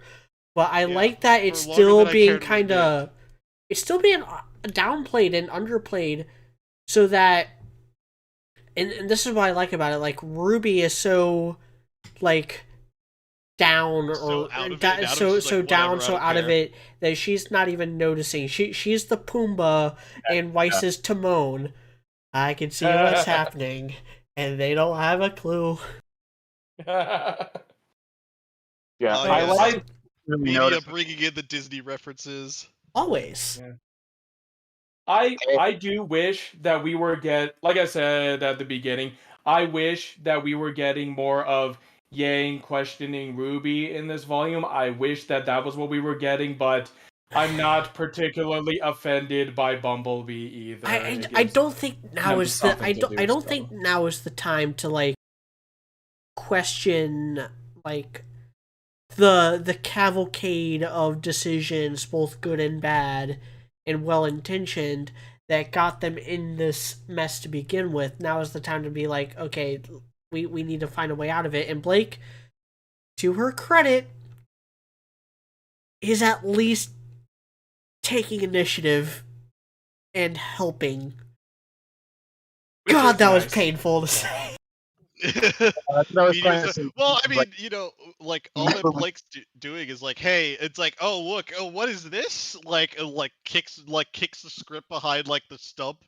A: But I
C: Yeah,
A: like that
C: for
A: it's
C: longer
A: still
C: than I
A: being
C: care to
A: kind
C: admit.
A: of, it's still being downplayed and underplayed, so that, and this is what I like about it. Like RWBY is so like down,
C: So
A: or
C: out of it, and out of it, she's like,
A: so down,
C: whatever, I
A: so
C: don't
A: out of
C: care.
A: it that she's not even noticing. She's the Pumbaa and Weiss is Timon. I can see what's happening, and they don't have a clue.
D: Yeah,
C: Oh
D: I like
C: yes,
B: I
D: to really
C: media
D: notice.
C: bringing in the Disney references.
A: Always.
B: yeah. I do wish that we were like I said at the beginning, I wish that we were getting more of Yang questioning RWBY in this volume. I wish that that was what we were getting, but I'm not particularly offended by Bumblebee either. It
A: I
B: gives
A: don't think now
B: them
A: is the
B: something to
A: I
B: do.
A: don't
B: So
A: think now is the time to like question like the cavalcade of decisions, both good and bad and well intentioned, that got them in this mess to begin with. Now is the time to be like, okay, we need to find a way out of it. And Blake, to her credit, is at least taking initiative and helping God,
B: is
A: that was
B: nice.
A: painful to say.
D: That was
C: Medium
D: playing
C: stuff.
D: some.
C: Well, I mean,
D: like,
C: like all that Blake's doing is like, hey, it's like, oh look, oh what is this? Like kicks the script behind like the stump.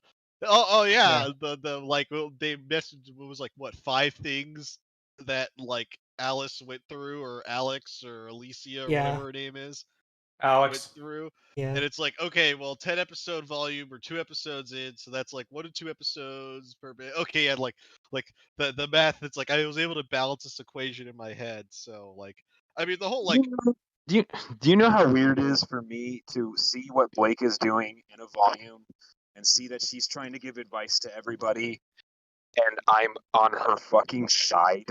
C: Oh yeah, the like they messaged what was like what 5 things that like Alice went through or Alex or Alicia or
A: Yeah.
C: whatever her name is went
B: Alex.
C: through.
A: Yeah.
C: And it's like, okay, well, 10 episode volume or 2 episodes in, so that's like 1 to 2 episodes per bit. Okay, and like the math, it's like I was able to balance this equation in my head. So like, I mean, the whole like,
D: do you do you know how weird it is for me to see what Blake is doing in a volume and see that she's trying to give advice to everybody, and I'm on her fucking side?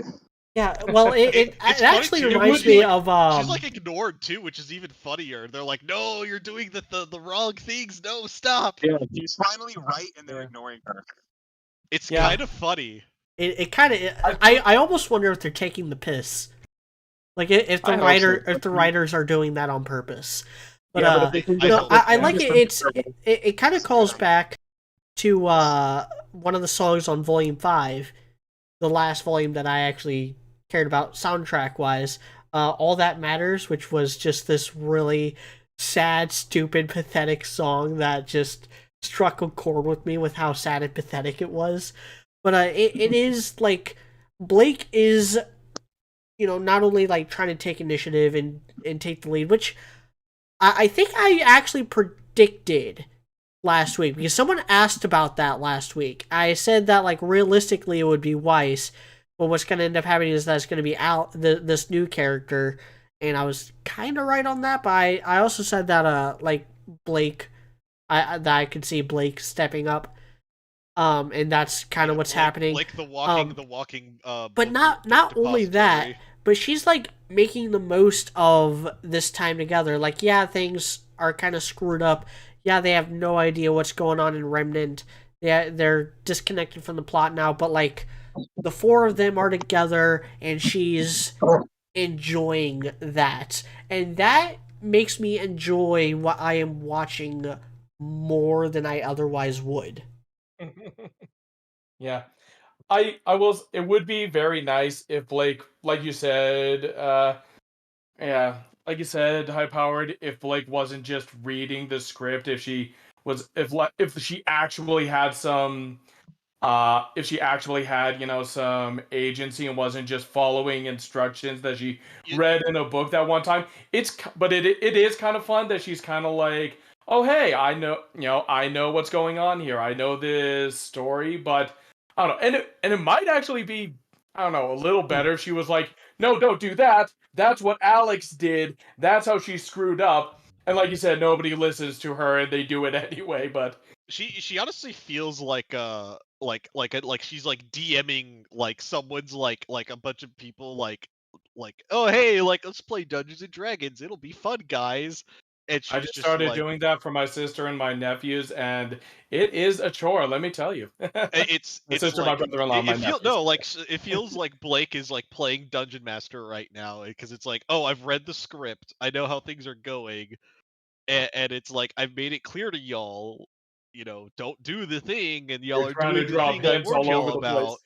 A: Yeah, well, it
C: it's funny
A: actually
C: too.
A: reminds
C: She's
A: me
C: like,
A: of
C: she's like ignored too, which is even funnier. They're like, no, you're doing the wrong things. No, stop.
D: Yeah, she's finally right, and they're
B: Yeah.
D: ignoring her.
C: It's
B: Yeah.
C: kind of funny.
A: it kind of I almost wonder if they're taking the piss, like if the
D: I hope so.
A: if the writers are doing that on purpose. But
D: Yeah, but if they can
C: I
D: just-
C: hope
A: I
C: so.
A: like it. It kind of calls back to one of the songs on Volume 5, the last volume that I actually cared about soundtrack wise. All That Matters, which was just this really sad, stupid, pathetic song that just struck a chord with me with how sad and pathetic it was. But it is like Blake is, not only like trying to take initiative and take the lead, which I think I actually predicted last week because someone asked about that last week. I said that like realistically it would be Weiss, but what's going to end up happening is that it's going to be this new character, and I was kind of right on that. But I also said that like Blake, that I could see Blake stepping up, and that's kind of what's happening.
C: Like the walking.
A: But not only that, but she's like making the most of this time together. Like, yeah, things are kind of screwed up. Yeah, they have no idea what's going on in Remnant. Yeah, they're disconnected from the plot now, but like the four of them are together and she's enjoying that. And that makes me enjoy what I am watching more than I otherwise would.
B: Yeah. I will. It would be very nice if Blake, like you said, yeah, like you said, high powered. If Blake wasn't just reading the script, if she was, if she actually had some, if she actually had, some agency and wasn't just following instructions that she read in a book that one time. But it is kind of fun that she's kind of like, oh hey, I know what's going on here. I know this story, but I don't know, and it might actually be, I don't know, a little better if she was like, no, don't do that. That's what Alex did. That's how she screwed up. And like you said, nobody listens to her, and they do it anyway. But
C: she honestly feels like like she's like DMing like someone's like a bunch of people like oh hey like let's play Dungeons and Dragons, it'll be fun guys, and
B: I
C: she's
B: just
C: just
B: started
C: like
B: doing that for my sister and my nephews, and it is a chore. Let me tell you.
C: it's
B: My
C: it's
B: sister,
C: like
B: my brother-in-law, my
C: it feels
B: nephews.
C: no like it feels like Blake is like playing Dungeon Master right now because it's like oh I've read the script, I know how things are going, and it's like I've made it clear to y'all, don't do the thing, and y'all
B: You're
C: are
B: trying to
C: doing the
B: drop
C: thing I
B: hints
C: warned
B: all
C: y'all
B: over the place.
C: about.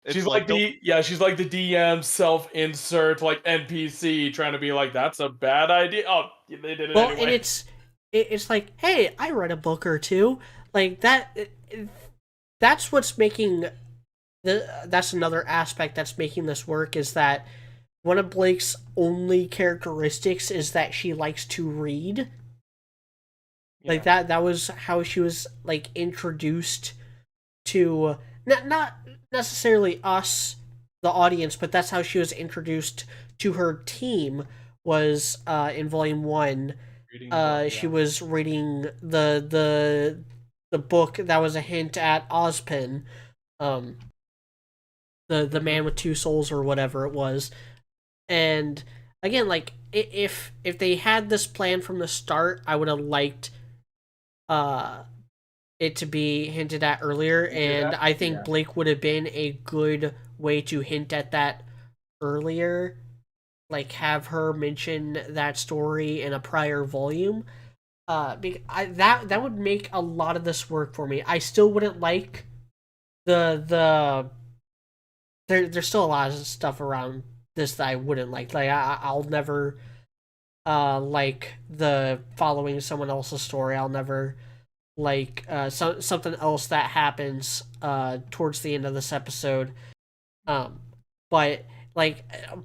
C: It's
B: She's
C: like
B: like she's like the DM self-insert like NPC trying to be like, that's a bad idea. Oh, they did it
A: Well,
B: anyway.
A: and it's like, hey, I read a book or two, like that. That's what's making that's another aspect that's making this work, is that one of Blake's only characteristics is that she likes to read. Like that was how she was like introduced to not necessarily us, the audience, but that's how she was introduced to her team, was in volume 1.
B: Reading the book,
A: She was reading the book that was a hint at Ozpin, the man with two souls or whatever it was. And again, like if they had this plan from the start, I would have liked it to be hinted at earlier, and I think Blake would have been a good way to hint at that earlier, like have her mention that story in a prior volume. That would make a lot of this work for me. I still wouldn't like the there's still a lot of stuff around this that I wouldn't like. Like I'll never like the following someone else's story. I'll never like something else that happens towards the end of this episode. But like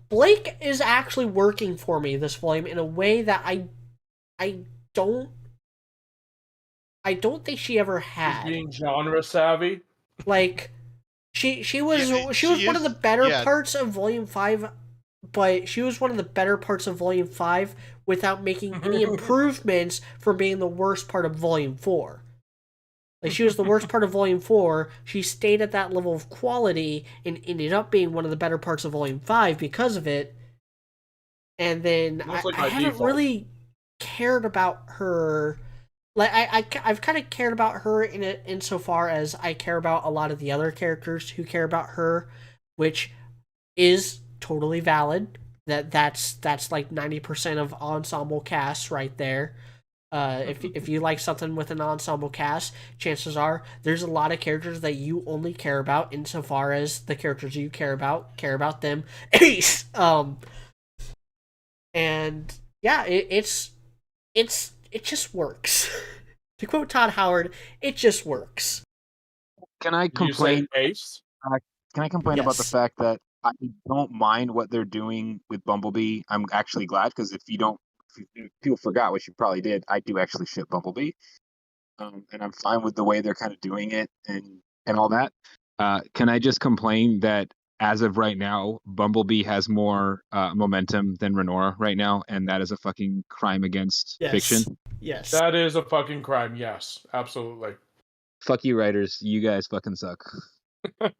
A: Blake is actually working for me this volume in a way that I don't I don't think she ever
B: She's
A: had.
B: being genre savvy.
A: Like she was
C: Yeah,
A: she was
C: she
A: one of the
C: is-
A: better
C: yeah.
A: parts of Volume 5, but she was one of the better parts of Volume 5 without making any improvements from being the worst part of Volume 4. Like she was the worst part of Volume 4, she stayed at that level of quality and ended up being one of the better parts of Volume 5 because of it. And then
B: That's like
A: I
B: my
A: haven't
B: default.
A: really cared about her. Like I've kind of cared about her insofar as I care about a lot of the other characters who care about her, which is totally valid. That's like 90% of ensemble casts right there. If you like something with an ensemble cast, chances are there's a lot of characters that you only care about insofar as the characters you care about them. Ace. And yeah, it just works. To quote Todd Howard, it just works.
D: Can I
B: You say
D: complain?
B: Ace?
D: Can I complain about the
A: Yes.
D: fact that I don't mind what they're doing with Bumblebee? I'm actually glad because if people forgot, which you probably did, I do actually ship Bumblebee, and I'm fine with the way they're kind of doing it and all that. Can I just complain that as of right now, Bumblebee has more momentum than Renora right now, and that is a fucking crime against fiction.
A: Yes.
B: That is a fucking crime. Yes, absolutely.
D: Fuck you, writers. You guys fucking suck.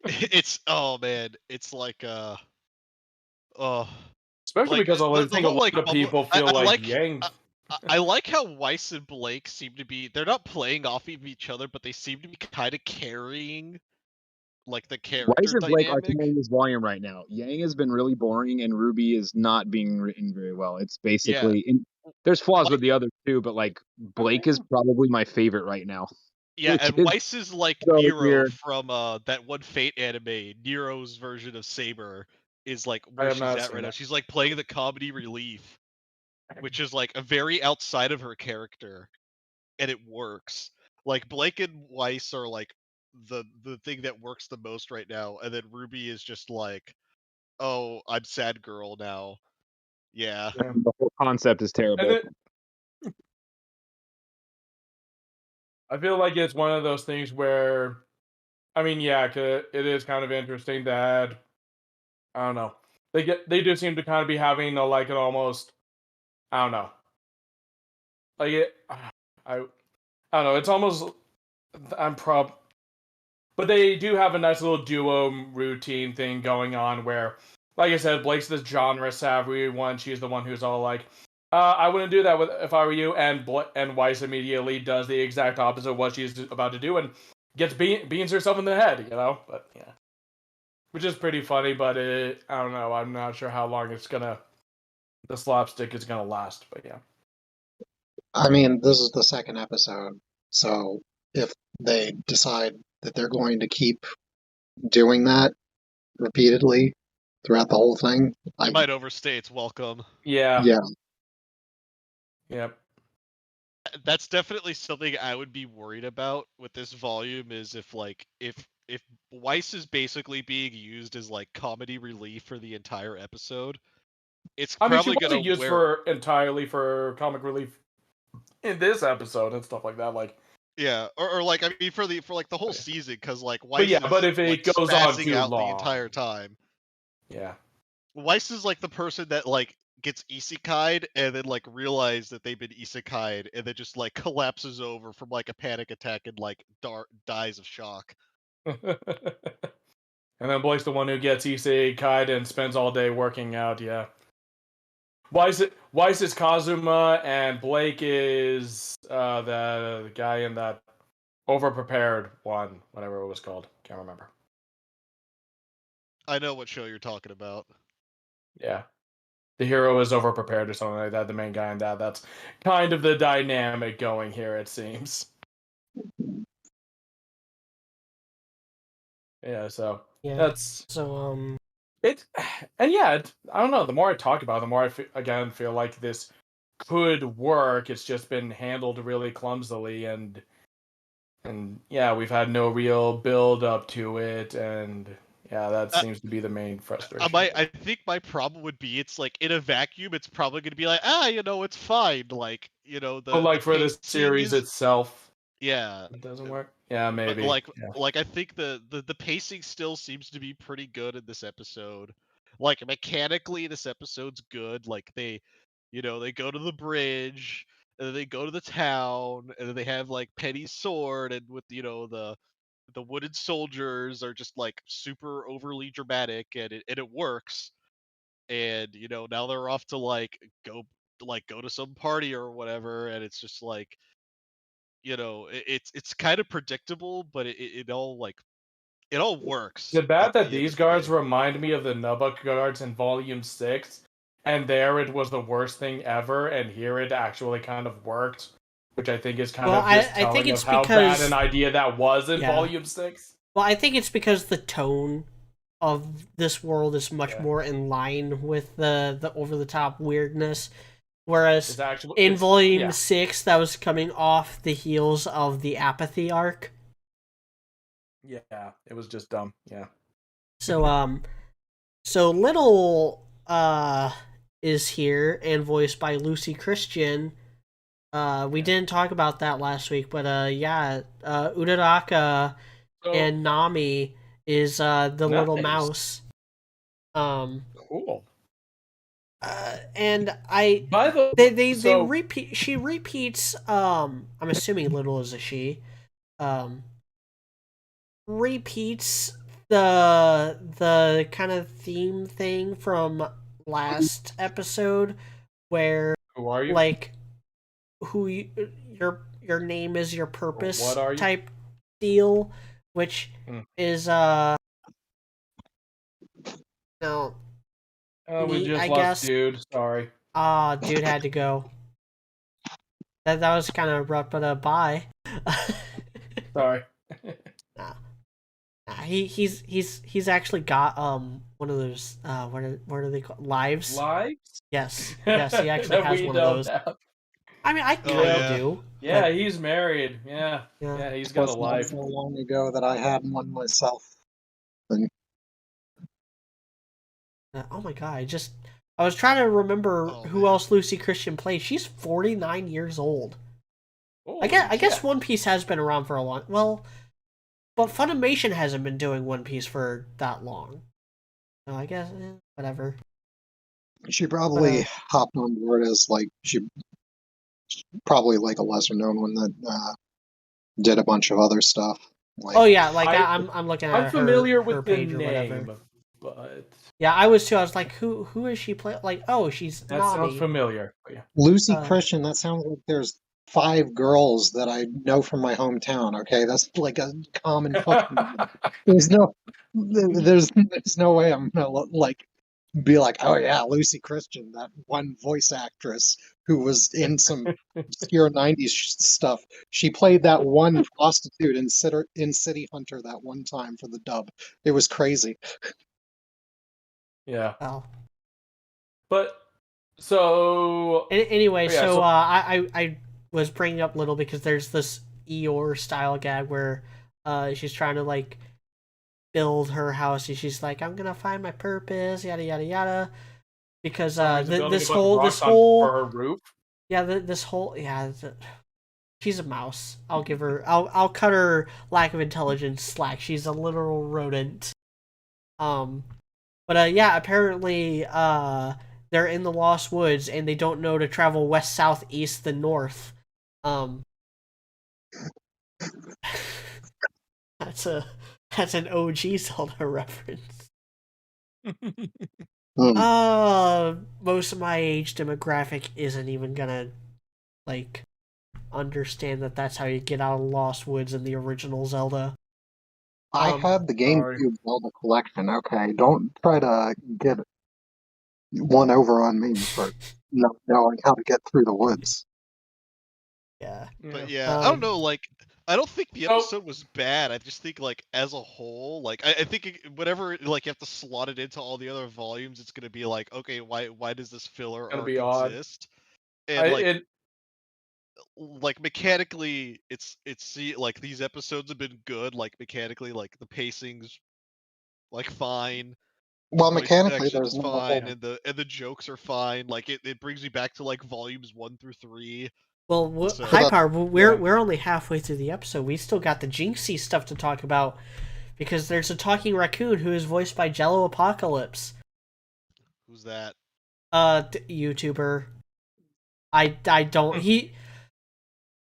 C: It's oh man, it's like oh
B: Especially
C: like
B: because I
C: the
B: think a
C: whole
B: lot
C: like
B: of people feel
C: I
B: like
C: like
B: Yang.
C: I like how Weiss and Blake seem to be they're not playing off of each other, but they seem to be kind of carrying like the
D: Weiss
C: character
D: and Blake are
C: dynamic.
D: carrying this volume right now. Yang has been really boring, and Ruby is not being written very well. It's
C: Yeah.
D: basically there's flaws with the other two, but like Blake is probably my favorite right now.
C: Yeah,
D: Which
C: and
D: is
C: Weiss is like
D: so
C: Nero
D: weird.
C: from that one Fate anime. Nero's version of Saber is like
B: I
C: where
B: have
C: she's
B: not
C: at
B: seen
C: right now.
B: that.
C: She's like playing the comedy relief, which is like a very outside of her character, and it works. Like Blake and Weiss are like the thing that works the most right now, and then Ruby is just like, oh, I'm sad girl now. Yeah.
B: Yeah.
D: The whole concept is
B: And
D: terrible.
B: it, I feel like it's one of those things where, I mean, yeah, it is kind of interesting that I don't know. They do seem to kind of be having a, like an almost, I don't know, like it. I don't know. It's almost but they do have a nice little duo routine thing going on where, like I said, Blake's this genre savvy one. She's the one who's all like, I wouldn't do that if I were you. And Weiss immediately does the exact opposite of what she's about to do and gets beans herself in the head, you know? But yeah. Which is pretty funny, but I don't know. I'm not sure how long the slapstick is gonna last, but yeah.
E: I mean, this is the second episode, so if they decide that they're going to keep doing that repeatedly throughout the whole thing,
C: It might overstay its welcome.
B: Yeah.
E: yeah,
B: Yep.
C: That's definitely something I would be worried about with this volume is if Weiss is basically being used as like comedy relief for the entire episode, it's
B: I mean, she
C: probably
B: wasn't
C: gonna
B: used
C: wear
B: entirely for comic relief in this episode and stuff like that. Like,
C: yeah, or like I mean for like the whole season because like
B: but
C: Weiss
B: yeah, but
C: is
B: if
C: like
B: it goes on
C: spazzing
B: too
C: out the
B: long,
C: entire time.
B: yeah.
C: Weiss is like the person that like gets isekai'd and then like realize that they've been isekai'd and then just like collapses over from like a panic attack and like dies of shock.
B: And then Blake's the one who gets isekai'd and spends all day working out. Yeah. Weiss is Kazuma, and Blake is the guy in that overprepared one, whatever it was called. Can't remember.
C: I know what show you're talking about.
B: Yeah. The hero is overprepared or something like that. The main guy in that. That's kind of the dynamic going here, it seems. Yeah, so
A: Yeah.
B: that's
A: So
B: it. And yeah, I don't know. The more I talk about it, the more I again feel like this could work. It's just been handled really clumsily, and yeah, we've had no real build up to it, and yeah, that seems to be the main frustration.
C: I think my problem would be it's like in a vacuum, it's probably going to be like, it's fine. Like,
B: But like
C: the
B: for the
C: pacing
B: series
C: is,
B: itself,
C: yeah.
B: it doesn't work. Yeah,
C: But
B: maybe. Yeah.
C: like I think the pacing still seems to be pretty good in this episode. Like mechanically, this episode's good. Like they go to the bridge, and then they go to the town, and then they have like Penny's sword, and with the wooden soldiers are just like super overly dramatic, and it works. And now they're off to go to some party or whatever, and it's just like it's kind of predictable, but it all it all
B: The
C: works
B: bad
C: at
B: that
C: the end
B: these
C: of the
B: guards
C: day.
B: remind me of the Nubuk guards in Volume 6, and there it was the worst thing ever, and here it actually kind of worked, which I think is kind
A: well,
B: of just
A: I think
B: telling
A: it's
B: of how bad
A: because
B: an idea that was in
A: yeah.
B: Volume 6.
A: Well, I think it's because the tone of this world is much
B: Yeah.
A: more in line with the over the top weirdness. Whereas
B: It's actually
A: in Volume
B: yeah.
A: 6, that was coming off the heels of the Apathy arc.
B: Yeah, it was just dumb. Yeah.
A: So Little is here and voiced by Lucy Christian. We didn't talk about that last week, but Uraraka
B: So
A: and Nami is the little
B: nice.
A: mouse.
B: Cool.
A: And I
B: By the
A: they repeat. She repeats. I'm assuming Little is a she. Repeats the kind of theme thing from last episode, where
B: who are you?
A: like your name is your purpose
B: what are you?
A: type deal, which is no.
B: We just
A: I
B: lost
A: guess.
B: dude. Sorry.
A: Dude had to go. That was kind of abrupt, but bye.
B: Sorry.
A: Nah. He's actually got one of those what are they called, lives?
B: Lives?
A: Yes, he actually has
B: we
A: one of
B: don't
A: those.
B: have.
A: I mean, I kind of do.
B: Yeah,
A: but,
B: he's married. Yeah, he's got a
E: Wasn't
B: life.
E: so long ago that I had one myself. And
A: oh my god! I was trying to remember who
C: man.
A: else Lucy Christian plays. She's 49 years old.
B: Holy
A: I guess
B: shit.
A: One Piece has been around for a long. Well, but Funimation hasn't been doing One Piece for that long. So I guess whatever.
E: she probably hopped on board as like she probably like a lesser known one that did a bunch of other stuff. Like,
A: Oh yeah, like I'm looking at
B: I'm familiar with
A: her
B: the
A: page or whatever.
B: name, but
A: Yeah, I was too. I was like, who is she playing? Like, oh, she's
B: that
A: Nami.
B: sounds familiar. But yeah.
E: Lucy Christian, that sounds like there's 5 girls that I know from my hometown. Okay, that's like a common fucking. There's no way I'm gonna like be like, oh yeah, Lucy Christian, that one voice actress who was in some obscure '90s stuff. She played that one prostitute in City Hunter that one time for the dub. It was crazy.
B: Yeah.
A: Oh.
B: But so
A: anyway,
B: yeah, so
A: I was bringing up Little because there's this Eeyore style gag where she's trying to like build her house and she's like, I'm gonna find my purpose, yada yada yada, because this whole
B: for her roof.
A: Yeah, this whole she's a mouse. I'll cut her lack of intelligence slack. She's a literal rodent. But yeah, apparently they're in the Lost Woods and they don't know to travel west, south, east, then north. That's an OG Zelda reference. Most of my age demographic isn't even gonna like understand that that's how you get out of Lost Woods in the original Zelda.
E: I had the GameCube Zelda collection. Okay, don't try to get one over on me for not knowing how to get through the woods.
A: Yeah.
C: But yeah, I don't know, like I don't think the
B: So-
C: episode was bad. I just think like as a whole, like I think whatever like you have to slot it into all the other volumes, it's gonna be like, okay, why does this filler
B: Gonna
C: arc
B: be odd.
C: exist? And
B: it
C: like mechanically, like these episodes have been good. Like mechanically, like the pacing's like fine.
E: Well,
C: Voice
E: mechanically,
C: action's
E: there's not a
C: fine,
E: whole.
C: and the jokes are fine. Like it brings me back to like volumes 1 through 3.
A: Well,
C: So-
A: High
E: But,
A: Power, we're
B: yeah.
A: we're only halfway through the episode. We still got the Jinxie stuff to talk about because there's a talking raccoon who is voiced by Jello Apocalypse,
C: Who's that?
A: YouTuber. I don't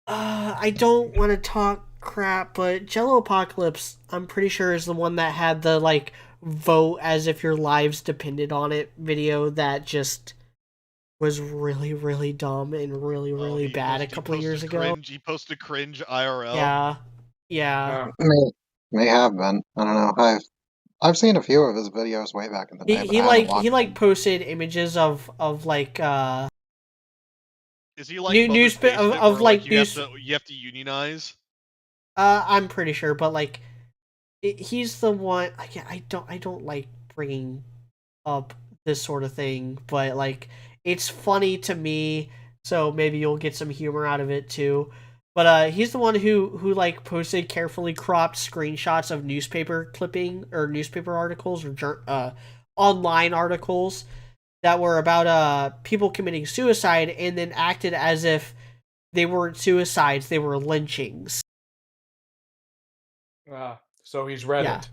A: I don't want to talk crap, but Jello Apocalypse, I'm pretty sure is the one that had the like vote as if your lives depended on it video that just was really, really dumb and really,
C: Oh,
A: really
C: he
A: bad a
C: he
A: couple
C: posted
A: years ago.
C: cringe. He posted cringe IRL.
A: Yeah, yeah.
E: May have been. I don't know. I've seen a few of his videos way back in the day, but
A: He
E: I haven't
A: like
E: watched
A: he like
E: them.
A: posted images of like
C: Is he like
A: New-
C: Bubba's
A: newspa- of-
C: Basement,
A: of,
C: where,
A: like,
C: you
A: news-
C: you have to unionize?
A: I'm pretty sure, but like he's the one. I don't like bringing up this sort of thing, but like it's funny to me, so maybe you'll get some humor out of it too. But he's the one who like posted carefully cropped screenshots of newspaper clipping or newspaper articles or online articles that were about people committing suicide, and then acted as if they weren't suicides, they were lynchings.
B: So he's Reddit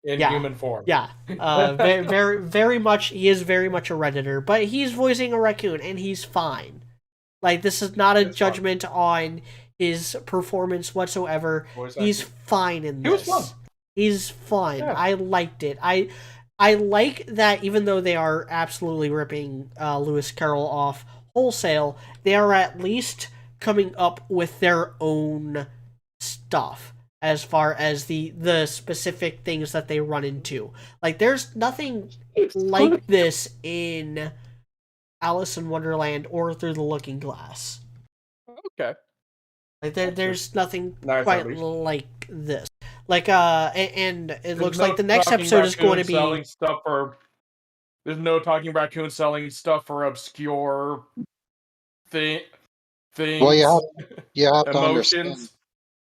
B: in
A: Yeah.
B: human form.
A: Yeah, very, very, very much. He is very much a redditor, but he's voicing a raccoon, and he's fine. Like this is not a
B: It's fine.
A: judgment on his performance whatsoever.
B: Voice
A: He's
B: acting.
A: fine in
B: He was
A: this.
B: fun.
A: He's fun.
B: Yeah.
A: I liked it. I like that even though they are absolutely ripping Lewis Carroll off wholesale, they are at least coming up with their own stuff as far as the specific things that they run into. Like there's nothing like this in Alice in Wonderland or Through the Looking Glass.
B: Okay.
A: Like there's nothing
B: Nice,
A: quite
B: at least.
A: like this. Like and it
B: There's
A: looks
B: no
A: like the next
B: talking
A: episode is going to
B: raccoon selling
A: be
B: stuff for. There's no talking raccoon selling stuff for obscure things.
E: Well, you have to understand.
B: Emotions.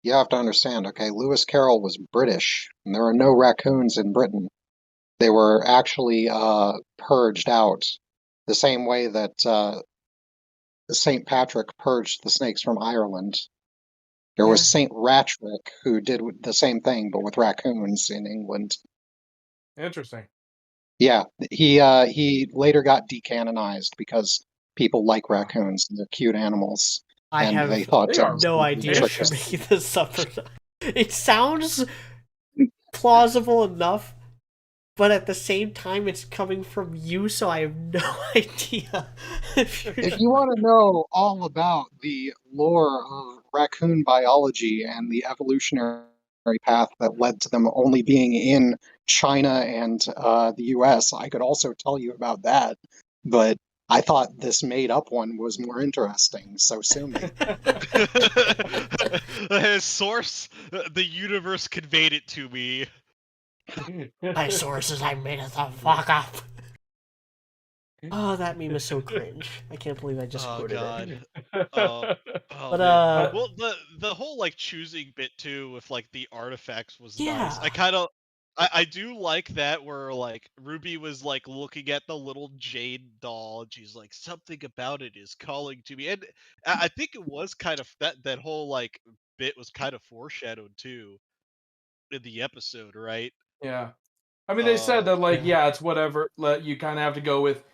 E: You have to understand. Okay, Lewis Carroll was British, and there are no raccoons in Britain. They were actually purged out, the same way that Saint Patrick purged the snakes from Ireland. There was Saint Ratrick who did the same thing, but with raccoons in England.
B: Interesting.
E: Yeah, he later got decanonized because people like raccoons. They're cute animals,
A: I
E: and
A: have
E: they thought
B: They are
A: no idea if
B: vicious.
A: you're making this up or not. It sounds plausible enough, but at the same time, it's coming from you, so I have no idea.
E: If you want to know all about the lore of raccoon biology and the evolutionary path that led to them only being in China and the US, I could also tell you about that. But I thought this made-up one was more interesting, so sue me.
C: His source, the universe conveyed it to me.
A: My sources, I made it the fuck up. Oh, that meme is so cringe. I can't believe I just
C: Oh
A: quoted it.
C: god. Oh,
A: But
C: man. Well, the whole like choosing bit too with like the artifacts was nice.
A: Yeah.
C: I do like that where like Ruby was like looking at the little jade doll and she's like something about it is calling to me, and I think it was kind of that whole like bit was kind of foreshadowed too in the episode, right?
B: Yeah. I mean, they said that, like,
A: Yeah.
B: yeah, it's whatever. You kind of have to go with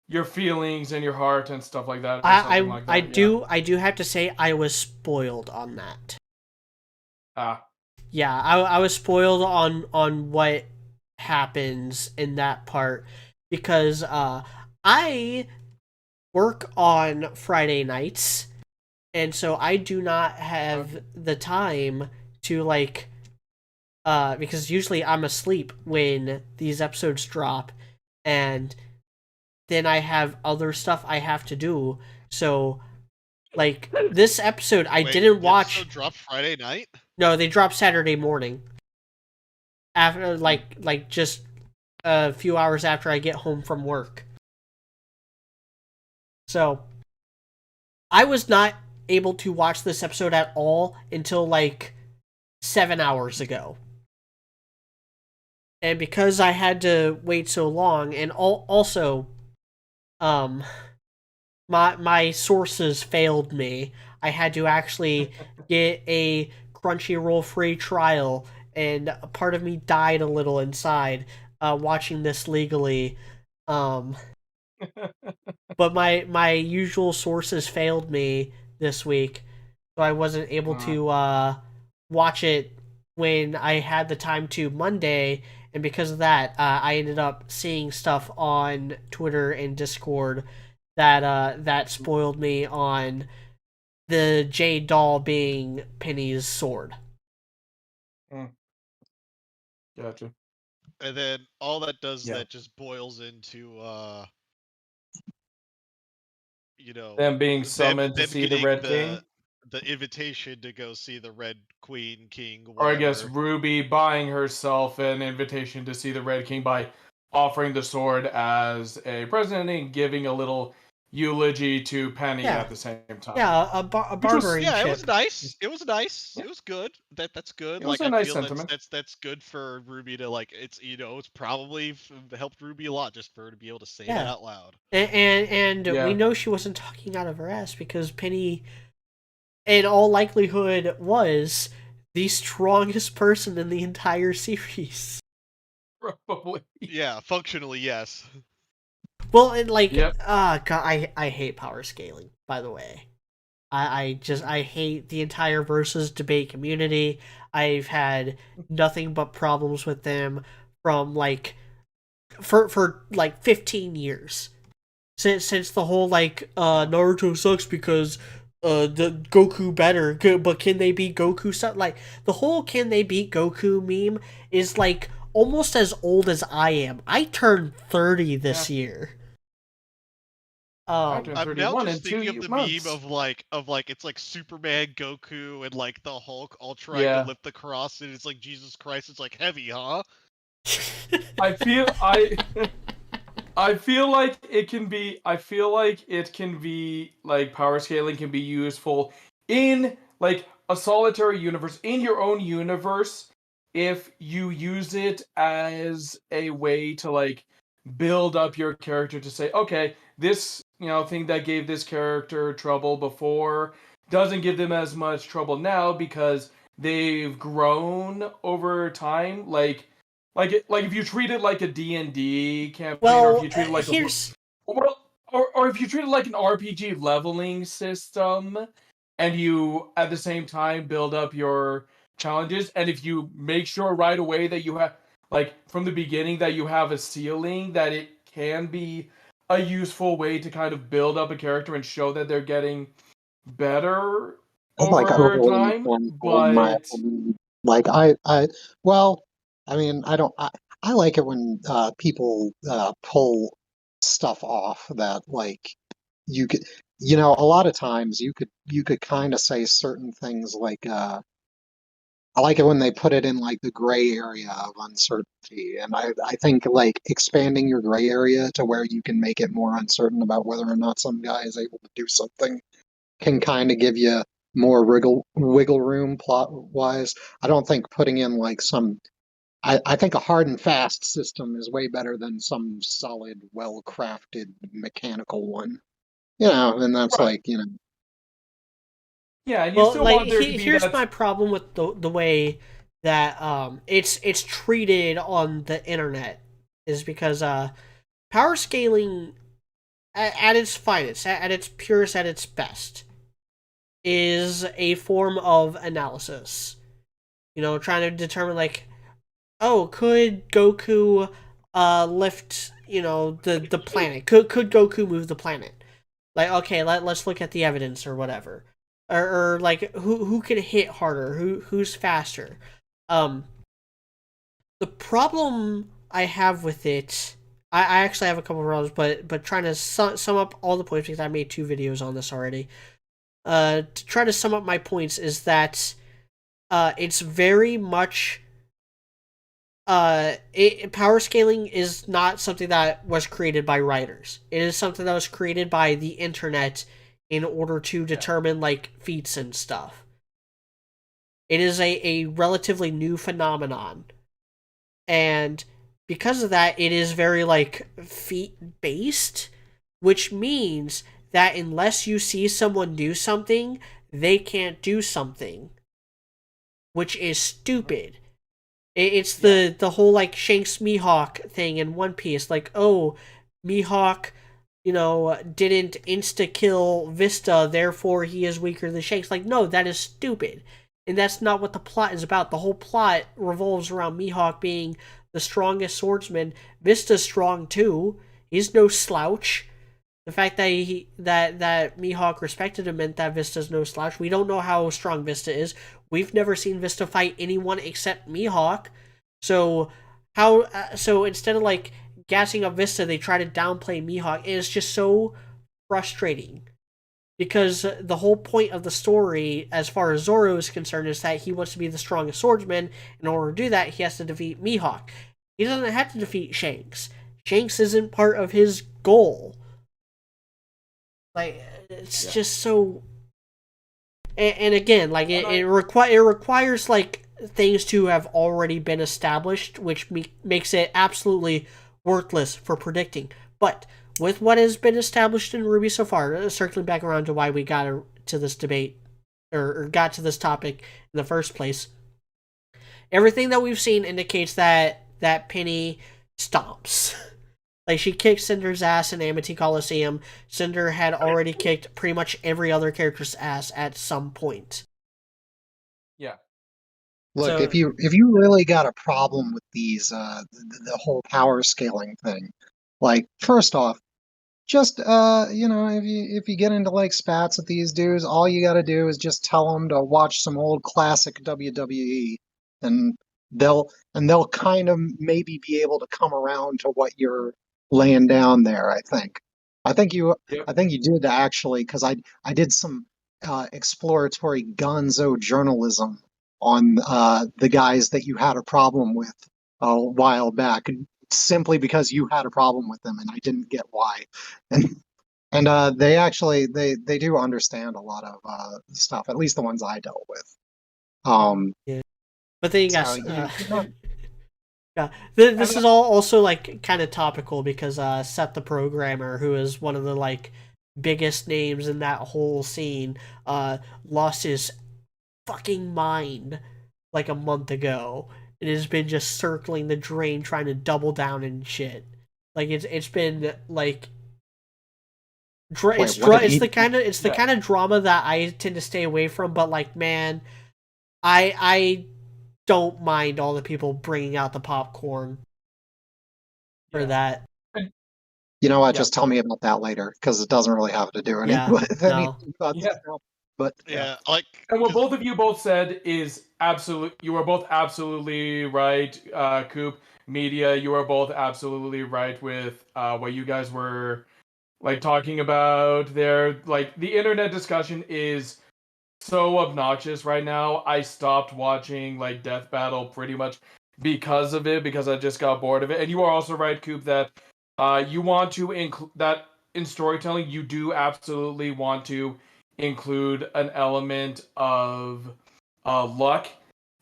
B: your feelings and your heart and stuff like that. Or something like that.
A: I do have to say I was spoiled on that.
B: Ah.
A: Yeah, I was spoiled on what happens in that part because I work on Friday nights, and so I do not have the time to like because usually I'm asleep when these episodes drop, and then I have other stuff I have to do. So Like, this episode, I
C: Wait,
A: didn't
C: the
A: watch.
C: episode dropped Friday night?
A: No, they dropped Saturday morning. After, like just a few hours after I get home from work. So, I was not able to watch this episode at all until, like, 7 hours ago. And because I had to wait so long, and also, my sources failed me. I had to actually get a Crunchyroll free trial, and a part of me died a little inside watching this legally. But my usual sources failed me this week, so I wasn't able to watch it when I had the time to Monday, and because of that, I ended up seeing stuff on Twitter and Discord that spoiled me on the Jade doll being Penny's sword.
B: Gotcha.
C: And then all that does
B: Yeah.
C: that just boils into
B: Them being summoned to
C: them
B: see the
C: getting
B: Red King.
C: the invitation to go see the Red Queen, King,
B: Or I
C: whatever.
B: guess RWBY buying herself an invitation to see the Red King by offering the sword as a present and giving a little eulogy to Penny at the same time.
A: Yeah, a barbering
C: Yeah,
A: chip.
C: it was nice. It was nice. It was good. That's good.
B: It was
C: Like
B: a
C: I
B: nice
C: feel
B: sentiment.
C: that's good for RWBY to like. It's it's probably helped RWBY a lot just for her to be able to say that out loud.
A: And we know she wasn't talking out of her ass, because Penny, in all likelihood, was the strongest person in the entire series.
B: Probably.
C: Yeah, functionally, yes.
A: Well, and like, God, I hate power scaling, by the way. I hate the entire versus debate community. I've had nothing but problems with them from, like, for like 15 years. Since the whole, like, Naruto sucks because the Goku better, but can they beat Goku stuff? Like, the whole can they beat Goku meme is, like, almost as old as I am. I turned 30 this year.
B: I turned
C: I'm now
B: 31
C: just
B: in
C: thinking
B: 2
C: of the
B: months.
C: meme of like it's like Superman, Goku, and like the Hulk all trying
B: Yeah.
C: to lift the cross, and it's like Jesus Christ. It's like heavy, huh?
B: I feel like it can be. I feel like it can be, like, power scaling can be useful in, like, a solitary universe, in your own universe, if you use it as a way to, like, build up your character to say, okay, this, thing that gave this character trouble before doesn't give them as much trouble now because they've grown over time. Like if you treat it like a D&D campaign, or if you treat it like or if you treat it like an RPG leveling system, and you at the same time build up your challenges, and if you make sure right away that you have, like, from the beginning, that you have a ceiling, that it can be a useful way to kind of build up a character and show that they're getting better over time. But
E: like well, I mean, I like it when people pull stuff off that, like, you could, a lot of times you could kind of say certain things, like, I like it when they put it in, like, the gray area of uncertainty. And I think, like, expanding your gray area to where you can make it more uncertain about whether or not some guy is able to do something can kind of give you more wiggle room plot wise. I don't think putting in, like, I think a hard and fast system is way better than some solid, well crafted mechanical one. And that's
B: right.
E: like,
B: Yeah, and you still want there to be
A: here's
B: that.
A: my problem with the way that it's treated on the internet, is because power scaling at its finest, at its purest, at its best, is a form of analysis. Trying to determine, like, oh, could Goku lift, the planet? Could Goku move the planet? Like, okay, let's look at the evidence or whatever. Or like, who can hit harder? Who's faster? The problem I have with it, I actually have a couple of problems, but trying to sum up all the points, because I made 2 videos on this already. to try to sum up my points is that it's very much power scaling is not something that was created by writers. It is something that was created by the internet in order to determine like feats and stuff. It is a relatively new phenomenon. And because of that, it is very like feat based, which means that unless you see someone do something, they can't do something, which is stupid. It's the whole like Shanks Mihawk thing in One Piece, like, oh, Mihawk, didn't insta kill Vista, therefore he is weaker than Shanks. Like, no, that is stupid. And that's not what the plot is about. The whole plot revolves around Mihawk being the strongest swordsman. Vista's strong too. He's no slouch. The fact that that Mihawk respected him meant that Vista's no slouch. We don't know how strong Vista is. We've never seen Vista fight anyone except Mihawk. So so instead of like gassing up Vista, they try to downplay Mihawk, and it's just so frustrating. Because the whole point of the story, as far as Zoro is concerned, is that he wants to be the strongest swordsman. In order to do that, he has to defeat Mihawk. He doesn't have to defeat Shanks. Shanks isn't part of his goal. Like, it's just so... And again, like, it requires, like, things to have already been established, which makes it absolutely worthless for predicting. But with what has been established in RWBY so far, circling back around to why we got to this debate, or got to this topic in the first place, everything that we've seen indicates that Penny stomps. Like, she kicked Cinder's ass in Amity Coliseum. Cinder had already kicked pretty much every other character's ass at some point.
B: Yeah.
E: Look,
A: So-
E: if you really got a problem with these, the whole power scaling thing, like, first off, just if you get into like spats with these dudes, all you got to do is just tell them to watch some old classic WWE, and they'll kind of maybe be able to come around to what you're laying down there. I think you did actually, because I did some exploratory gonzo journalism on the guys that you had a problem with a while back, simply because you had a problem with them and I didn't get why. And they actually they do understand a lot of stuff, at least the ones I dealt with.
A: But then you got...
E: So
A: yeah, this is all also like kind of topical because Seth the Programmer, who is one of the like biggest names in that whole scene, lost his fucking mind like a month ago. It has been just circling the drain, trying to double down and shit. Like it's been like it's the kind of drama that I tend to stay away from. But like, man, I don't mind all the people bringing out the popcorn for that.
E: you know what? Just tell me about that later, because it doesn't really have to do anything with anything about this now. But
C: like,
B: and what both of you both said is absolute. You are both absolutely right. Coop, Media, you are both absolutely right with what you guys were like talking about there. Like, the internet discussion is so obnoxious right now. I stopped watching like Death Battle pretty much because of it, because I just got bored of it. And you are also right, Coop, that you want to include that in storytelling. You do absolutely want to include an element of luck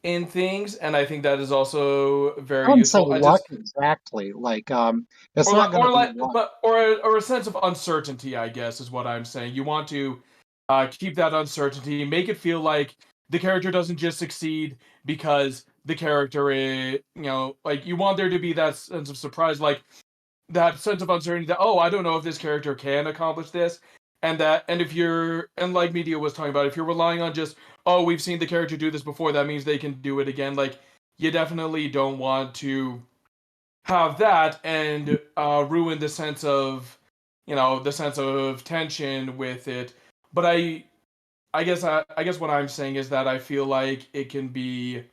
B: in things, and I think that is also very
E: I wouldn't say
B: useful.
E: luck exactly. Like it's not going to be luck.
B: Or a sense of uncertainty, I guess, is what I'm saying. You want to keep that uncertainty, make it feel like the character doesn't just succeed because the character is, like, you want there to be that sense of surprise, like that sense of uncertainty that, oh, I don't know if this character can accomplish this. And like Media was talking about, if you're relying on just, oh, we've seen the character do this before, that means they can do it again. Like, you definitely don't want to have that and ruin the sense of tension with it. But I guess what I'm saying is that I feel like it can be,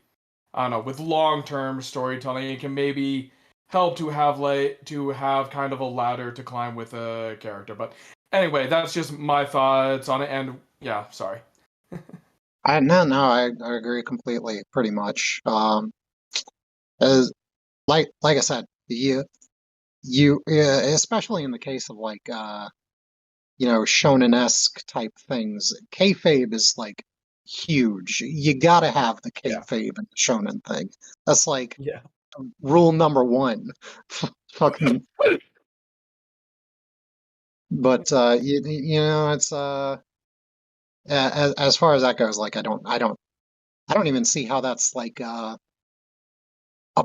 B: I don't know, with long-term storytelling, it can maybe help to have kind of a ladder to climb with a character. But anyway, that's just my thoughts on it. And yeah, sorry.
E: I agree completely, pretty much. As like I said, especially in the case of like shonen-esque type things, kayfabe is like huge. You gotta have the
B: Yeah.
E: kayfabe in the shonen thing. That's like
B: Yeah.
E: rule number one. Fucking. But it's as far as that goes, like I don't even see how that's like a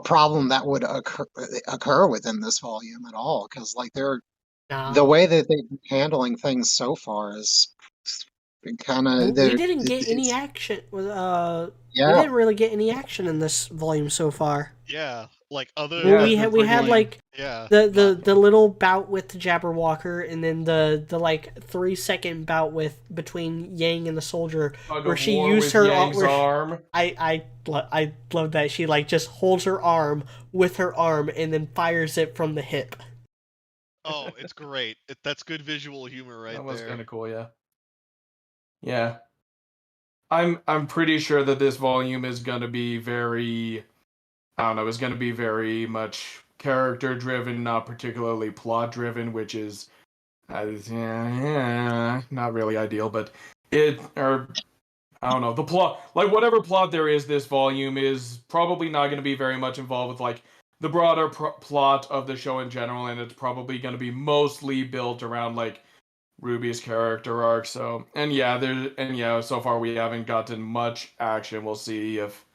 E: problem that would occur within this volume at all, because like the
A: No.
E: way that they've been handling things so far is kind of
A: We didn't get any
E: it's
A: action. We
E: yeah.
A: didn't really get any action in this volume so far.
C: Yeah, like other
A: Well,
B: Yeah,
C: than
B: the
A: we had
B: freaking
A: like
C: yeah,
A: the little bout with the Jabberwocker, and then the like 3 second bout with between Yang and the soldier,
B: tug
A: where
B: of
A: she
B: war
A: used
B: with
A: her
B: Yang's
A: where
B: arm.
A: I love that she like just holds her arm with her arm and then fires it from the hip.
C: oh, it's great. That's good visual humor right
B: That was
C: there.
B: kind of cool, yeah. Yeah. I'm pretty sure that this volume is gonna be very, I don't know, is gonna be very much character driven, not particularly plot driven, which is not really ideal, but I don't know, the plot, like whatever plot there is, this volume is probably not going to be very much involved with like the broader plot of the show in general, and it's probably going to be mostly built around like Ruby's character arc. So, so far we haven't gotten much action. We'll see if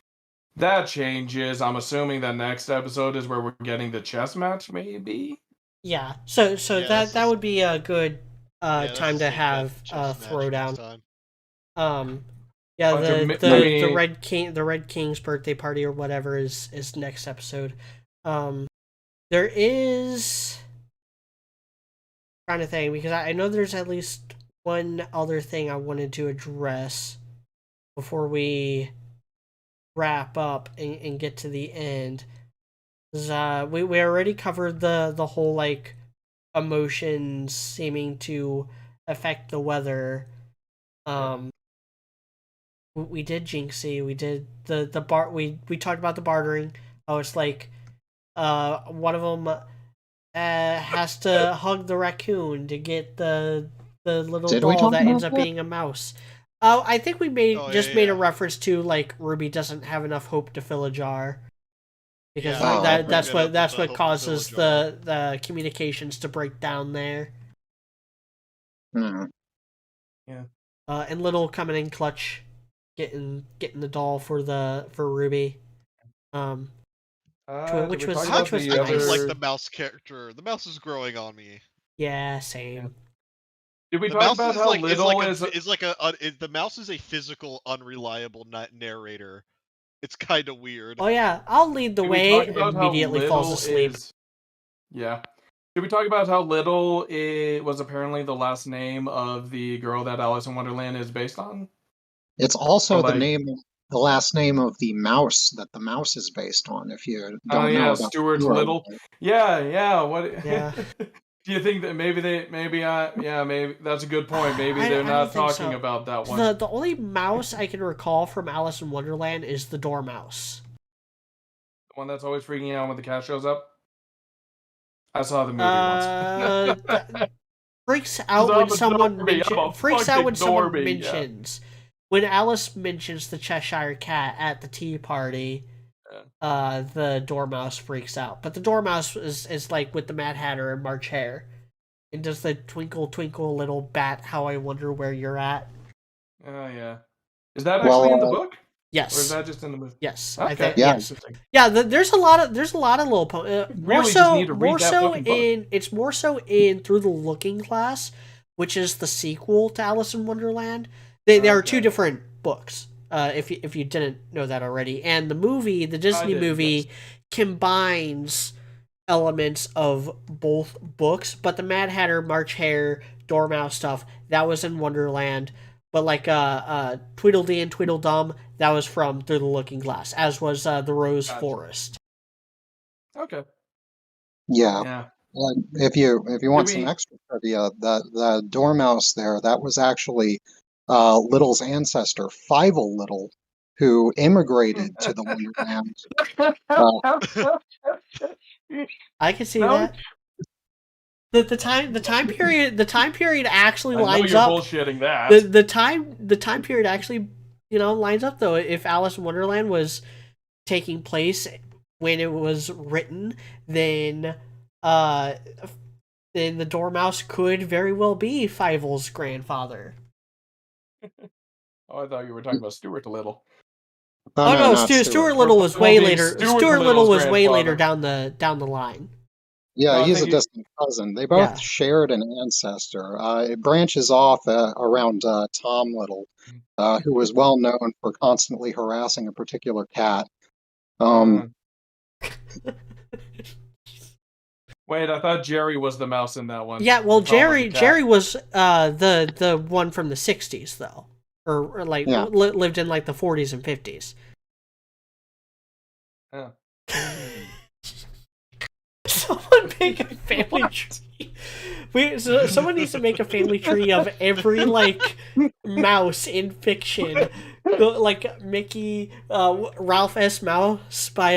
B: that changes. I'm assuming that next episode is where we're getting the chess match, maybe.
A: Yeah. So
C: Yeah, that's
A: that would be a good
C: yeah, that's
A: time
C: the
A: to
C: same event
A: have
C: chess match next
A: throwdown.
C: time.
A: Yeah,
B: Bunch of
A: the
B: I
A: the
B: mean,
A: Red King's birthday party or whatever is next episode. There is trying to think, because I know there's at least one other thing I wanted to address before we wrap up and get to the end. We already covered the whole like emotions seeming to affect the weather. We did Jinxie. We did the bar. We talked about the bartering. Oh, it's like one of them has to hug the raccoon to get the little
E: Did we
A: doll
E: talk
A: that ends
E: about
A: up
E: that?
A: being a mouse. Oh, I think we
C: Oh yeah,
A: made a
C: yeah.
A: reference to like Ruby doesn't have enough hope to fill a jar, because
C: Yeah, I
E: Oh,
C: did
E: okay.
C: bring that up with
A: that's
C: the
A: what
C: Hope to Fill a
A: causes
C: Jar.
A: the communications to break down there.
E: Hmm.
B: yeah.
A: And Little coming in clutch, getting the doll for Ruby. Um,
B: Did we talk
C: I,
A: which
B: about
A: was
B: the
C: I do like
A: nice.
C: the
B: other?
C: mouse character. The mouse is growing on me.
A: Yeah,
B: Yeah.
A: same.
B: Did we
C: The
B: talk
C: mouse
B: about how little
C: the mouse is a physical unreliable narrator. It's kind of weird.
A: Oh yeah, I'll lead the
B: Did we
A: way.
B: talk about how
A: Immediately falls
B: little
A: asleep.
B: is? Yeah. Did we talk about how little it was apparently the last name of the girl that Alice in Wonderland is based on?
E: It's
B: Or
E: also
B: like,
E: the last name of the mouse that the mouse is based on. If you
B: oh
E: don't know
B: yeah,
E: about
B: Stuart
E: Hero.
B: Little. Yeah. What?
A: Yeah.
B: Do you think that maybe that's a good point. Maybe they're
A: I don't
B: not
A: think
B: talking
A: so.
B: about that one.
A: The only mouse I can recall from Alice in Wonderland is the dormouse.
B: The one that's always freaking out when the cat shows up. I saw the movie once.
A: Freaks
B: 'Cause
A: out when
B: I'm a
A: someone
B: Normie. I'm a
A: freaks out when
B: fucking
A: someone
B: Normie. Yeah.
A: mentions when Alice mentions the Cheshire Cat at the tea party. The dormouse freaks out, but the dormouse is like with the Mad Hatter and March Hare, and does the twinkle twinkle little bat, how I wonder where you're at.
B: Oh yeah. Is that
E: Well,
B: actually in the book? Or is
A: Yes,
B: that just in the movie?
A: yes, I
B: Okay.
A: think
E: yeah.
A: yes.
B: Interesting.
A: Yeah, there's a lot of little
B: Really just need to read that fucking book.
A: it's more so in Through the Looking Glass, which is the sequel to Alice in Wonderland. They are two
B: Okay.
A: different books. If you didn't know that already, and the Disney
B: didn't,
A: movie
B: yes.
A: combines elements of both books, but the Mad Hatter, March Hare, Dormouse stuff that was in Wonderland. But like Tweedledee and Tweedledum, that was from Through the Looking Glass, as was the Rose
B: Gotcha.
A: Forest.
B: Okay.
E: Yeah.
B: Yeah.
E: If you want some
B: we-
E: extra trivia, the dormouse there, that was actually Little's ancestor, Fievel Little, who immigrated to the Wonderland.
A: I can see
B: No.
A: that. The time period actually
B: I know
A: lines
B: you're
A: up.
B: bullshitting that.
A: The time period actually, lines up though. If Alice in Wonderland was taking place when it was written, then the Dormouse could very well be Fievel's grandfather.
B: Oh, I thought you were talking about Stuart Little.
A: Oh no,
E: not
A: Stuart Little was way
B: being
A: later.
B: Stuart
A: Stuart Little
B: Little's
A: was way later
B: grandfather.
A: down the line.
E: Yeah,
B: No, I
E: he's a
B: think
E: distant cousin. They both
A: Yeah.
E: shared an ancestor. It branches off around Tom Little, who was well known for constantly harassing a particular cat.
B: Wait, I thought Jerry was the mouse in that one.
A: Yeah, well,
B: Tom was the cat.
A: Jerry was the one from the 60s though, or like
E: Yeah.
A: lived in like the 40s and 50s.
B: Yeah.
A: Someone make a family tree. Someone needs to make a family tree of every like mouse in fiction, like Mickey, Ralph S. Mouse by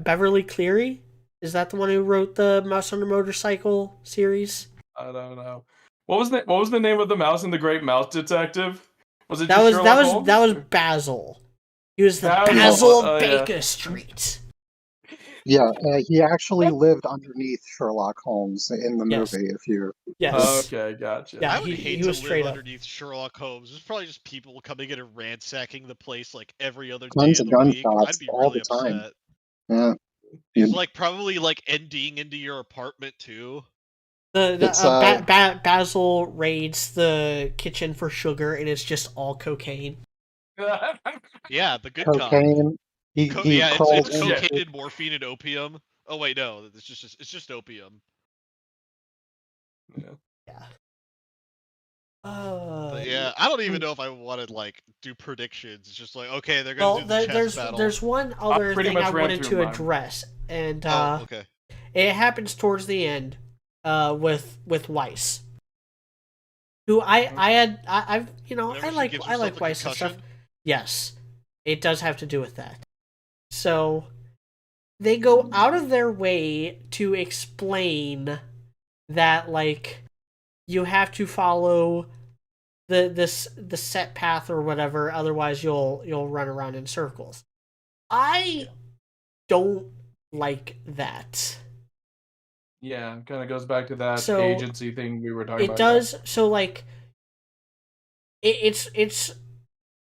A: Beverly Cleary. Is that the one who wrote the Mouse on a Motorcycle series?
B: I don't know. What was the name of the mouse in The Great Mouse Detective? Was it
A: That
B: just
A: was
B: Sherlock Holmes?
A: that was Basil. He was the
B: Basil,
A: Basil of
B: oh, yeah.
A: Baker Street.
E: Yeah, he actually lived underneath Sherlock Holmes in the
A: Yes.
E: movie. If you
A: Yes.
B: Okay, gotcha.
A: Yeah,
C: I would
A: he
C: hate
A: was
C: to
A: straight
C: live
A: up.
C: underneath Sherlock Holmes. There's probably just people coming in and ransacking the place like every other
E: Tons
C: day
E: of
C: of the week.
E: gunshots
C: I'd be
E: all
C: really
E: the time.
C: upset.
E: Yeah,
C: He's like probably like ending into your apartment too.
E: It's,
A: Basil raids the kitchen for sugar, and it's just all cocaine.
C: Yeah, the good kind.
E: cocaine. He
C: Yeah,
E: crawls
C: it's
E: into
C: cocaine and morphine and opium. Oh wait, no, it's just opium.
A: Yeah.
C: But yeah, I don't even know if I want to like do predictions. It's just like, okay, they're gonna
A: Well,
C: do the chess battle.
A: there's one other
B: pretty
A: thing
B: much
A: I
B: ran
A: wanted
B: through
A: to
B: mine.
A: address, and
C: Oh, okay.
A: it happens towards the end, with Weiss, who I've
C: Whenever
A: I
C: she
A: like
C: gives
A: I like
C: herself a
A: Weiss and stuff.
C: concussion?
A: Yes, it does have to do with that. So they go out of their way to explain that like you have to follow the set path or whatever, otherwise you'll run around in circles. I don't like that.
B: Yeah, kind of goes back to that
A: So,
B: agency thing we were talking
A: It
B: about.
A: does. So like it's a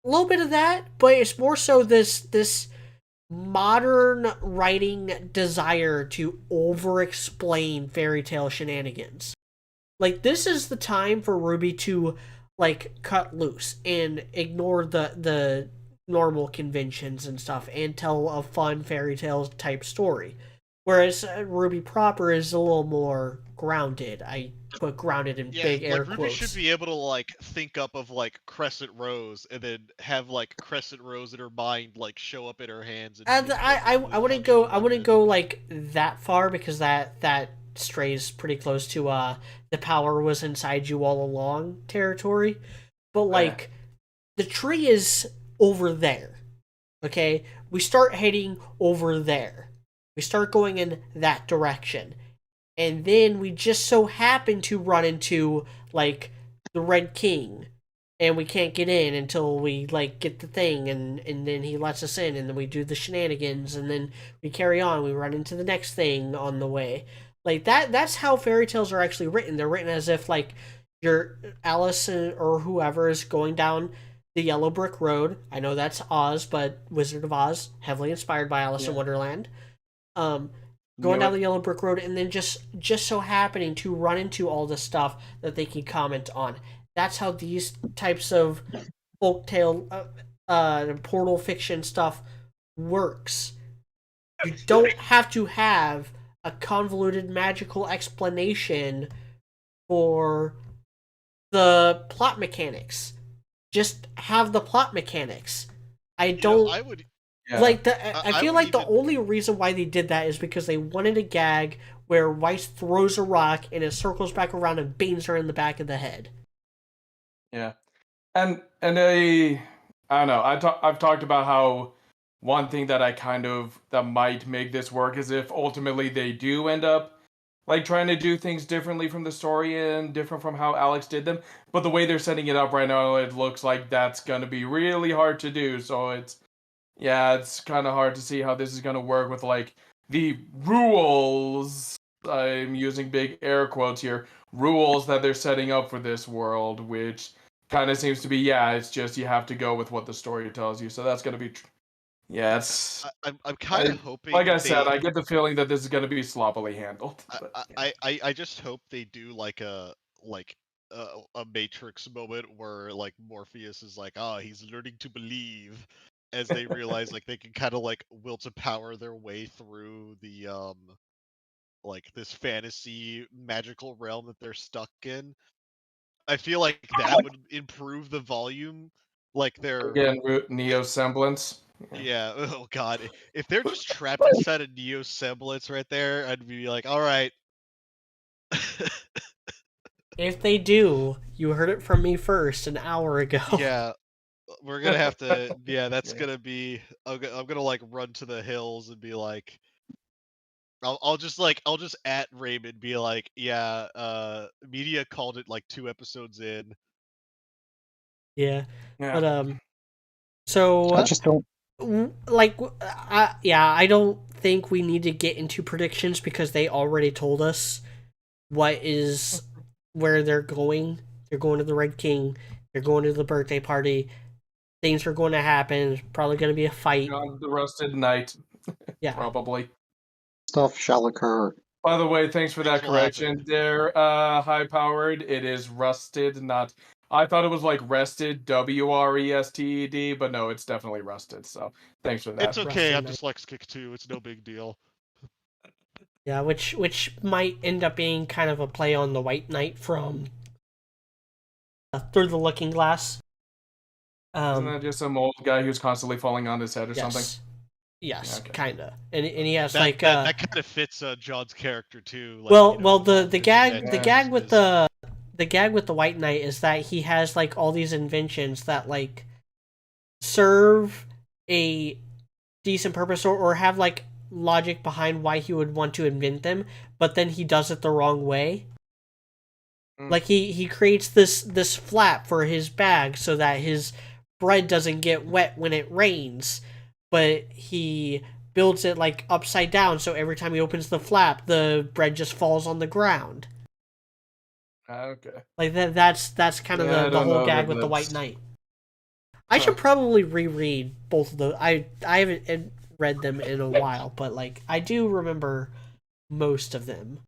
A: little bit of that, but it's more so this modern writing desire to over explain fairy tale shenanigans. Like, this is the time for RWBY to like cut loose and ignore the normal conventions and stuff and tell a fun fairy tale type story. Whereas RWBY proper is a little more grounded. I put grounded in
C: Yeah,
A: big
C: like
A: air
C: RWBY
A: quotes.
C: should be able to like think up of like Crescent Rose and then have like Crescent Rose in her mind like show up in her hands. And
A: And I wouldn't go like that far, because that strays pretty close to the power was inside you all along territory. But like the tree is over there. Okay? We start heading over there. We start going in that direction. And then we just so happen to run into like the Red King, and we can't get in until we like get the thing, and then he lets us in, and then we do the shenanigans, and then we carry on. We run into the next thing on the way. Like that's how fairy tales are actually written. They're written as if like your Alice or whoever is going down the yellow brick road. I know that's Oz, but Wizard of Oz, heavily inspired by Alice in Wonderland. Going down the yellow brick road, and then just so happening to run into all the stuff that they can comment on. That's how these types of folktale, portal fiction stuff works. You don't have to have a convoluted magical explanation for the plot mechanics. Just have the plot mechanics. I don't.
C: I would.
B: Yeah.
A: Like I feel like the
C: even-
A: only reason why they did that is because they wanted a gag where Weiss throws a rock and it circles back around and beams her in the back of the head.
B: Yeah. And I don't know. I've talked about how one thing that that might make this work is if ultimately they do end up like trying to do things differently from the story and different from how Alex did them. But the way they're setting it up right now, it looks like that's gonna be really hard to do. So it's kind of hard to see how this is gonna work with like the rules. I'm using big air quotes here. Rules that they're setting up for this world, which kind of seems to be it's just you have to go with what the story tells you. So that's gonna be it's
C: I'm kind of hoping
B: like I said, I get the feeling that this is gonna be sloppily handled. But,
C: I just hope they do like a Matrix moment where like Morpheus is like, he's learning to believe, as they realize like they can kind of like will to power their way through the like this fantasy magical realm that they're stuck in. I feel like that would improve the volume. Like they're
B: again, Neo semblance.
C: yeah, oh god. If they're just trapped inside a Neo semblance right there, I'd be like, all right.
A: If they do, you heard it from me first an hour ago.
C: Yeah, we're gonna have to. Yeah, that's gonna be. I'm gonna like run to the hills and be like, I'll just at Raymond be like, yeah, media called it like 2 episodes in.
A: Yeah.
B: Yeah.
A: But so
E: I just don't.
A: I don't think we need to get into predictions because they already told us where they're going. They're going to the Red King. They're going to the birthday party. Things are going to happen. There's probably going to be a fight.
B: On the Rusted Knight,
A: Yeah.
B: probably.
E: Stuff shall occur.
B: By the way, thanks for that
C: Things will happen.
B: correction there, high powered. It is rusted, not. I thought it was like rested, WRESTED, but no, it's definitely rusted. So thanks for that.
C: It's okay. I'm
A: Rusted
C: dyslexic too. It's no big deal.
A: Yeah, which might end up being kind of a play on the White Knight from Through the Looking Glass.
B: Isn't that just some old guy who's constantly falling on his head or something?
A: Yes,
B: Okay.
A: kinda, and he has
C: that kind of fits John's character too. Like,
A: the gag with
C: the
A: the gag with the White Knight is that he has like all these inventions that like serve a decent purpose or have like logic behind why he would want to invent them, but then he does it the wrong way. Like he creates this flap for his bag so that his bread doesn't get wet when it rains, but he builds it like upside down so every time he opens the flap the bread just falls on the ground.
B: Okay.
A: Like that's kind of the whole gag with the White Knight. I should probably reread both of those. I haven't read them in a while, but like I do remember most of them.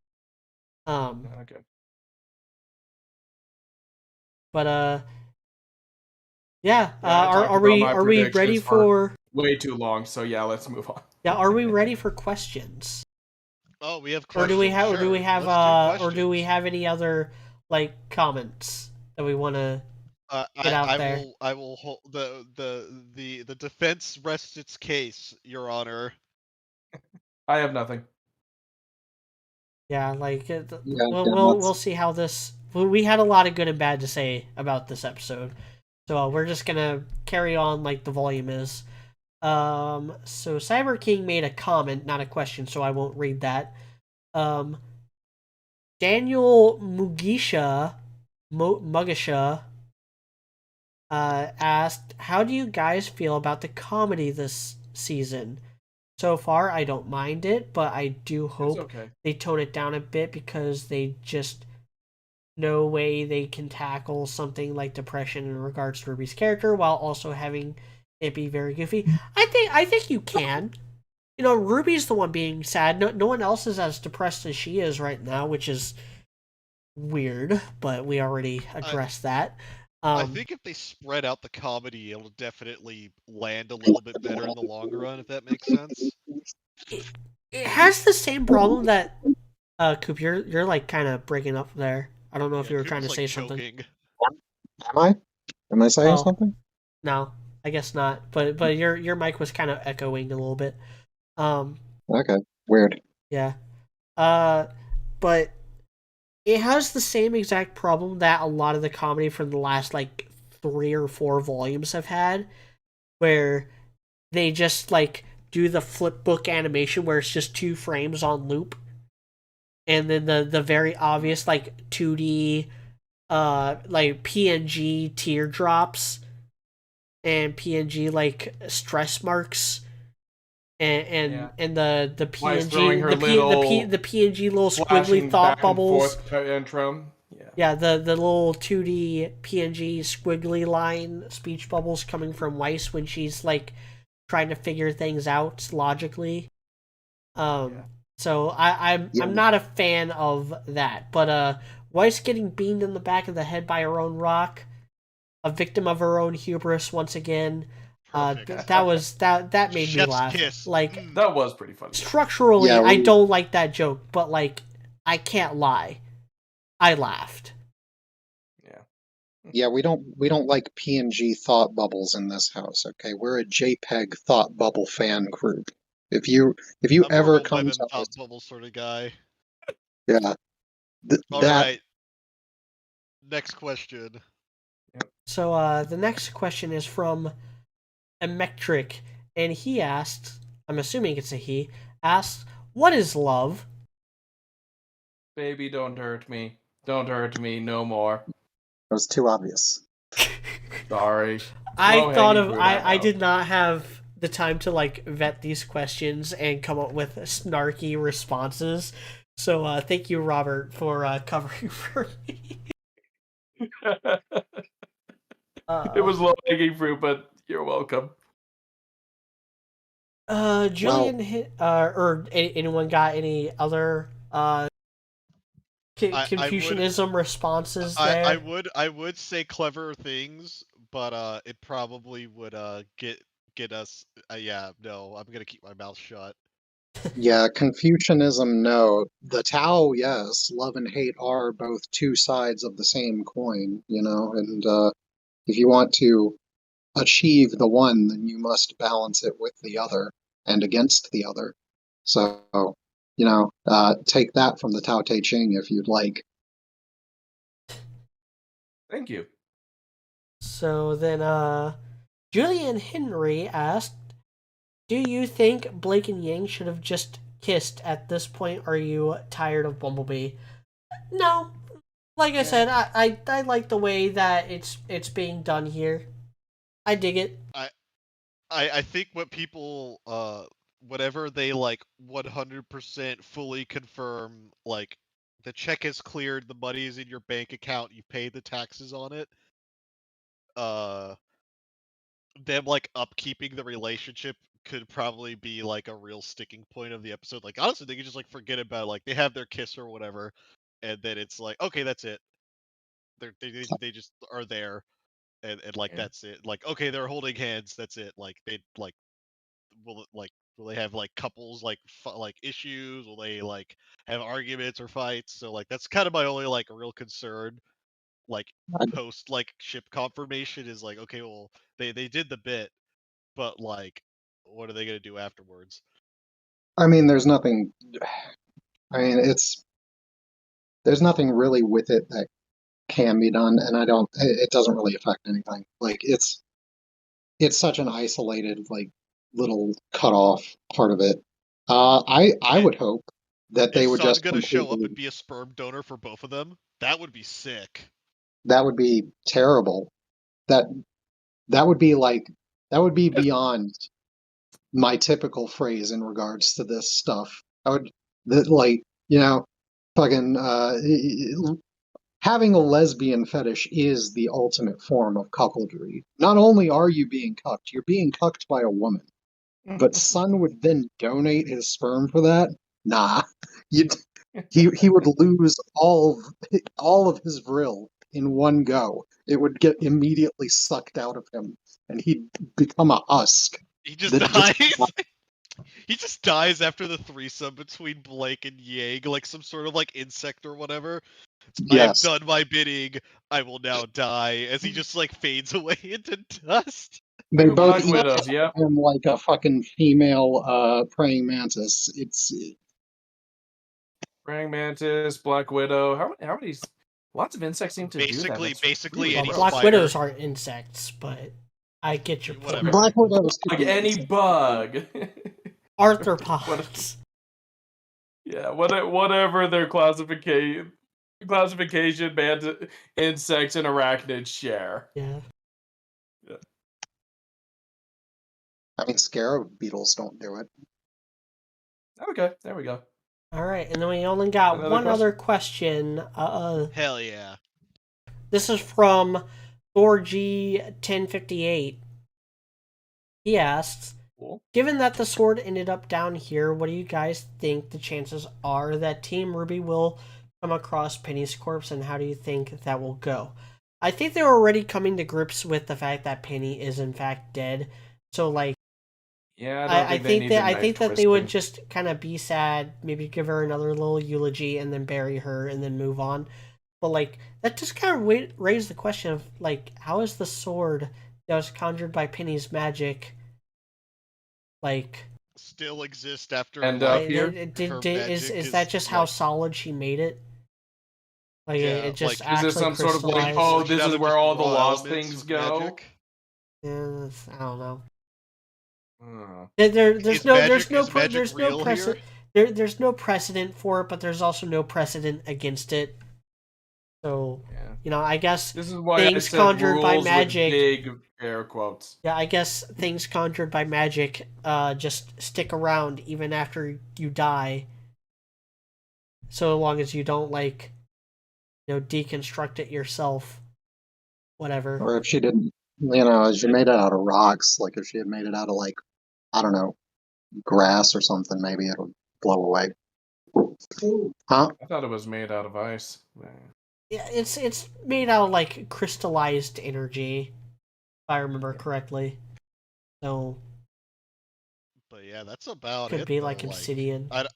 B: Okay.
A: But are we ready for
B: way too long? So yeah, let's move on.
A: Yeah, are we ready for questions?
C: Oh, we have
A: Or
C: questions.
A: do we have
C: Sure,
A: do we have any other like comments that we want to get out there?
C: I will hold the defense rests its case, Your Honor.
B: I have nothing.
A: Yeah, like
E: Yeah,
A: we'll see how this. We had a lot of good and bad to say about this episode, so we're just gonna carry on like the volume is. So Cyber King made a comment, not a question, so I won't read that. Daniel Mugisha asked, "How do you guys feel about the comedy this season? So far, I don't mind it, but I do hope they tone it down a bit because they just no way they can tackle something like depression in regards to Ruby's character while also having it be very goofy. I think you can. You know, Ruby's the one being sad. No one else is as depressed as she is right now, which is weird, but we already addressed that.
C: I think if they spread out the comedy, it'll definitely land a little bit better in the long run, if that makes sense.
A: It has the same problem that Coop, you're like kind of breaking up there. I don't know if you were trying to say something.
E: Am I? Am I saying something?
A: No, I guess not. But your mic was kind of echoing a little bit.
E: Okay, weird.
A: Yeah. But it has the same exact problem that a lot of the comedy from the last like 3 or 4 volumes have had, where they just like do the flip book animation where it's just 2 frames on loop, and then the very obvious like 2D like PNG teardrops and PNG like stress marks and the
B: Wise throwing
A: PNG
B: her little
A: the PNG little squiggly
B: flashing
A: thought
B: back and
A: bubbles.
B: forth tantrum. Yeah.
A: Yeah, the little 2D PNG squiggly line speech bubbles coming from Weiss when she's like trying to figure things out logically. So I'm not a fan of that, but Weiss getting beamed in the back of the head by her own rock, a victim of her own hubris once again. That made me
C: Chef's
A: laugh.
C: kiss.
A: Like
B: That was pretty funny.
A: structurally, I don't like that joke, but like I can't lie, I laughed.
E: Yeah, we don't like PNG thought bubbles in this house, okay? We're a JPEG thought bubble fan group. If you
C: I'm
E: ever
C: more of a
E: come
C: web
E: to
C: and thought
E: us,
C: bubble sort of guy.
E: yeah,
C: All
E: that
C: right. Next question.
A: So the next question is from Emetric, and he asked, I'm assuming it's a he, asked, what is love?
B: Baby, don't hurt me. Don't hurt me no more.
E: was too obvious.
B: Sorry.
A: I did not have the time to like vet these questions and come up with snarky responses. So thank you, Robert, for covering for me.
B: It was low hanging fruit, but you're welcome.
A: Julian hit or anyone got any other Confucianism responses there?
C: I would say clever things, but it probably would get us. Yeah, no, I'm gonna keep my mouth shut.
E: Yeah, Confucianism, no. The Tao, yes. Love and hate are both two sides of the same coin, you know, and if you want to achieve the one, then you must balance it with the other and against the other. So, take that from the Tao Te Ching if you'd like.
B: Thank you.
A: So then Julian Henry asked, do you think Blake and Yang should have just kissed at this point? Are you tired of Bumblebee? No. Like I said, I like the way that it's being done here. I dig it.
C: I think what people whatever they like 100% fully confirm, like the check is cleared, the money is in your bank account, you paid the taxes on it. Them like upkeeping the relationship could probably be like a real sticking point of the episode. Like honestly, they could just like forget about it. Like they have their kiss or whatever, and then it's like okay, that's it. They just are there, and like that's it. Like okay, they're holding hands. That's it. Like they like will they have like couples like like issues? Will they like have arguments or fights? So like that's kind of my only like real concern. Like post like ship confirmation is like okay, well they did the bit, but like what are they gonna do afterwards?
E: I mean, there's nothing. I mean, there's nothing really with it that can be done, and it doesn't really affect anything. Like it's such an isolated, like little cut off part of it. I would hope that they
C: Is
E: would
C: Sun
E: just
C: gonna show up
E: completely.
C: and be a sperm donor for both of them? That would be sick.
E: That would be terrible. That that would be like that would be beyond my typical phrase in regards to this stuff. I would like fucking having a lesbian fetish is the ultimate form of cuckoldry. Not only are you being cucked, you're being cucked by a woman. But Sun would then donate his sperm for that? Nah. He would lose all of his vril in one go. It would get immediately sucked out of him, and he'd become a husk.
C: He just dies. He just dies after the threesome between Blake and Yang, like some sort of like insect or whatever. I have done my bidding. I will now die. As he just like fades away into dust.
E: They both
B: Black Widows, yeah.
E: him like a fucking female praying mantis. It's
B: Praying Mantis, Black Widow. How many Lots of insects seem to do that.
C: Basically,
B: It's
C: basically
B: really
C: any
A: Well,
B: gross.
A: Black Widows aren't insects, but I get your point.
C: Whatever.
E: Black Widows could
B: Like
E: be
B: any
E: insects.
B: bug.
A: Arthropods.
B: Yeah, whatever their classification banned insects and arachnids share.
A: Yeah.
E: I mean, scarab beetles don't do it.
B: Okay, there we go.
A: All right, and then we only got
B: Another
A: one
B: question?
A: other question.
C: Hell yeah.
A: This is from ThorG1058. He asks,
B: Cool.
A: given that the sword ended up down here, what do you guys think the chances are that Team RWBY will come across Penny's corpse, and how do you think that will go? I think they're already coming to grips with the fact that Penny is in fact dead. So like,
B: Yeah,
A: I think that they would
B: twisting.
A: just kind of be sad, maybe give her another little eulogy, and then bury her, and then move on. But like that just kind of raised the question of like, how is the sword that was conjured by Penny's magic, like,
C: Still exist after
B: And,
C: like,
B: here?
A: is that just how
C: like,
A: solid she made it? Like
C: Yeah,
A: it just
C: like,
B: Is
A: actually
B: this some sort of like,
A: crystallized?
B: oh,
C: forged
B: this
C: out
B: is
C: of
B: where
C: just
B: all the
C: raw
B: lost
C: elements
B: things
C: of
B: go?
C: magic?
A: Yeah, I don't know.
B: Oh.
A: There's no
C: real
A: precedent. There's no precedent for it, but there's also no precedent against it. So
B: Yeah.
A: I guess
B: This is why I
A: things
B: said
A: conjured by
B: rules with
A: magic.
B: big air quotes.
A: Yeah, I guess things conjured by magic just stick around even after you die. So long as you don't deconstruct it yourself. Whatever.
E: Or if she didn't, if she made it out of rocks, like if she had made it out of like, I don't know, grass or something, maybe it'll blow away. Huh?
B: I thought it was made out of ice.
A: Yeah, it's made out of like crystallized energy, if I remember correctly. So
C: But yeah, that's about
A: could
C: it.
A: be
C: though.
A: like obsidian.
C: I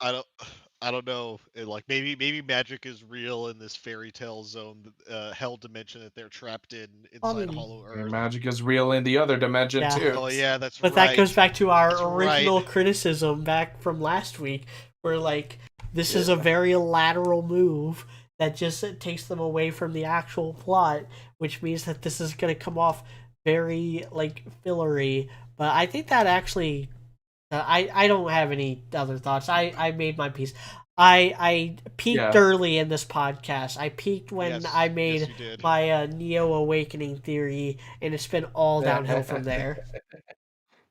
C: don't know. Like maybe magic is real in this fairy tale zone, hell dimension that they're trapped in inside Hollow
B: I mean,
C: Earth.
B: magic is real in the other dimension
A: Yeah.
B: too.
C: Oh yeah, that's
A: But
C: right.
A: that goes back to our
C: That's
A: original
C: right.
A: criticism back from last week, where like this is a very lateral move that just takes them away from the actual plot, which means that this is going to come off very like fillery. But I think that actually, I don't have any other thoughts. I made my piece. I peaked early in this podcast. I peaked when
C: Yes,
A: I made
C: yes, you did.
A: my Neo Awakening theory, and it's been all downhill from there.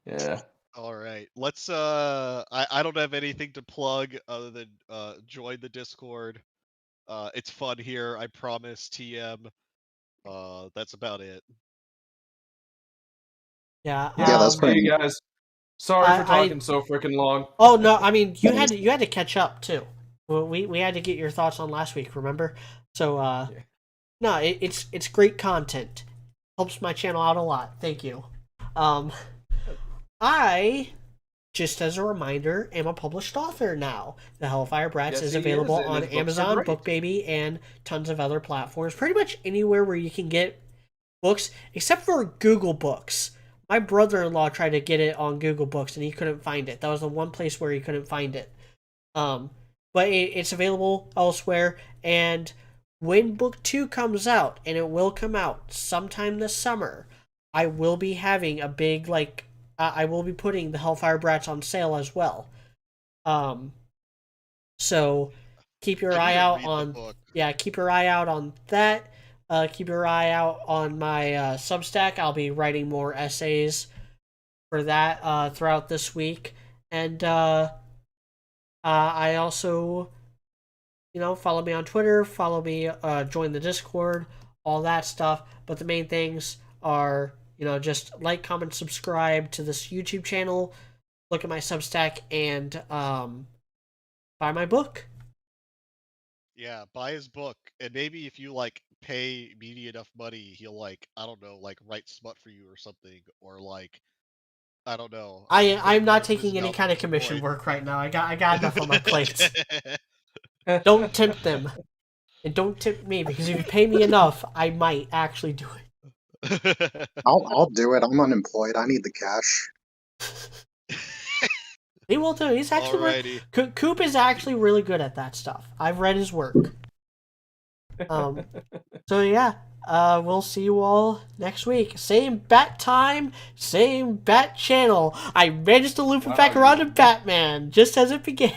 B: Yeah.
C: All right. Let's I don't have anything to plug other than join the Discord. It's fun here, I promise, TM. That's about it.
A: Yeah.
E: Yeah, that's
B: See
E: pretty
B: you
E: neat.
B: guys. Sorry for talking so freaking long.
A: Oh no, I mean you had to catch up too. We had to get your thoughts on last week, remember? So no, it's great content. Helps my channel out a lot. Thank you. I, just as a reminder, am a published author now. The Hellfire Brats is available on Amazon, BookBaby, and tons of other platforms. Pretty much anywhere where you can get books, except for Google Books. My brother-in-law tried to get it on Google Books, and he couldn't find it. That was the one place where he couldn't find it. But it's available elsewhere, and when book 2 comes out, and it will come out sometime this summer, I will be having a big, I will be putting the Hellfire Brats on sale as well. So keep your eye out on keep your eye out on that. Keep your eye out on my Substack. I'll be writing more essays for that throughout this week, and I also, follow me on Twitter, follow me, join the Discord, all that stuff. But the main things are, just like, comment, subscribe to this YouTube channel, look at my Substack, and buy my book.
C: Yeah, buy his book, and maybe if you pay Media enough money, he'll I don't know, write smut for you or something, or I don't know.
A: I'm not taking any kind of commission work right now. I got enough on my plate. Don't tempt them, and don't tempt me, because if you pay me enough, I might actually do
C: it.
E: I'll do it. I'm unemployed. I need the cash.
A: He will too. He's actually Coop is actually really good at that stuff. I've read his work. So yeah, we'll see you all next week. Same bat time, same bat channel. I managed to loop it
B: Wow,
A: back around to
B: you-
A: Batman, just as it began.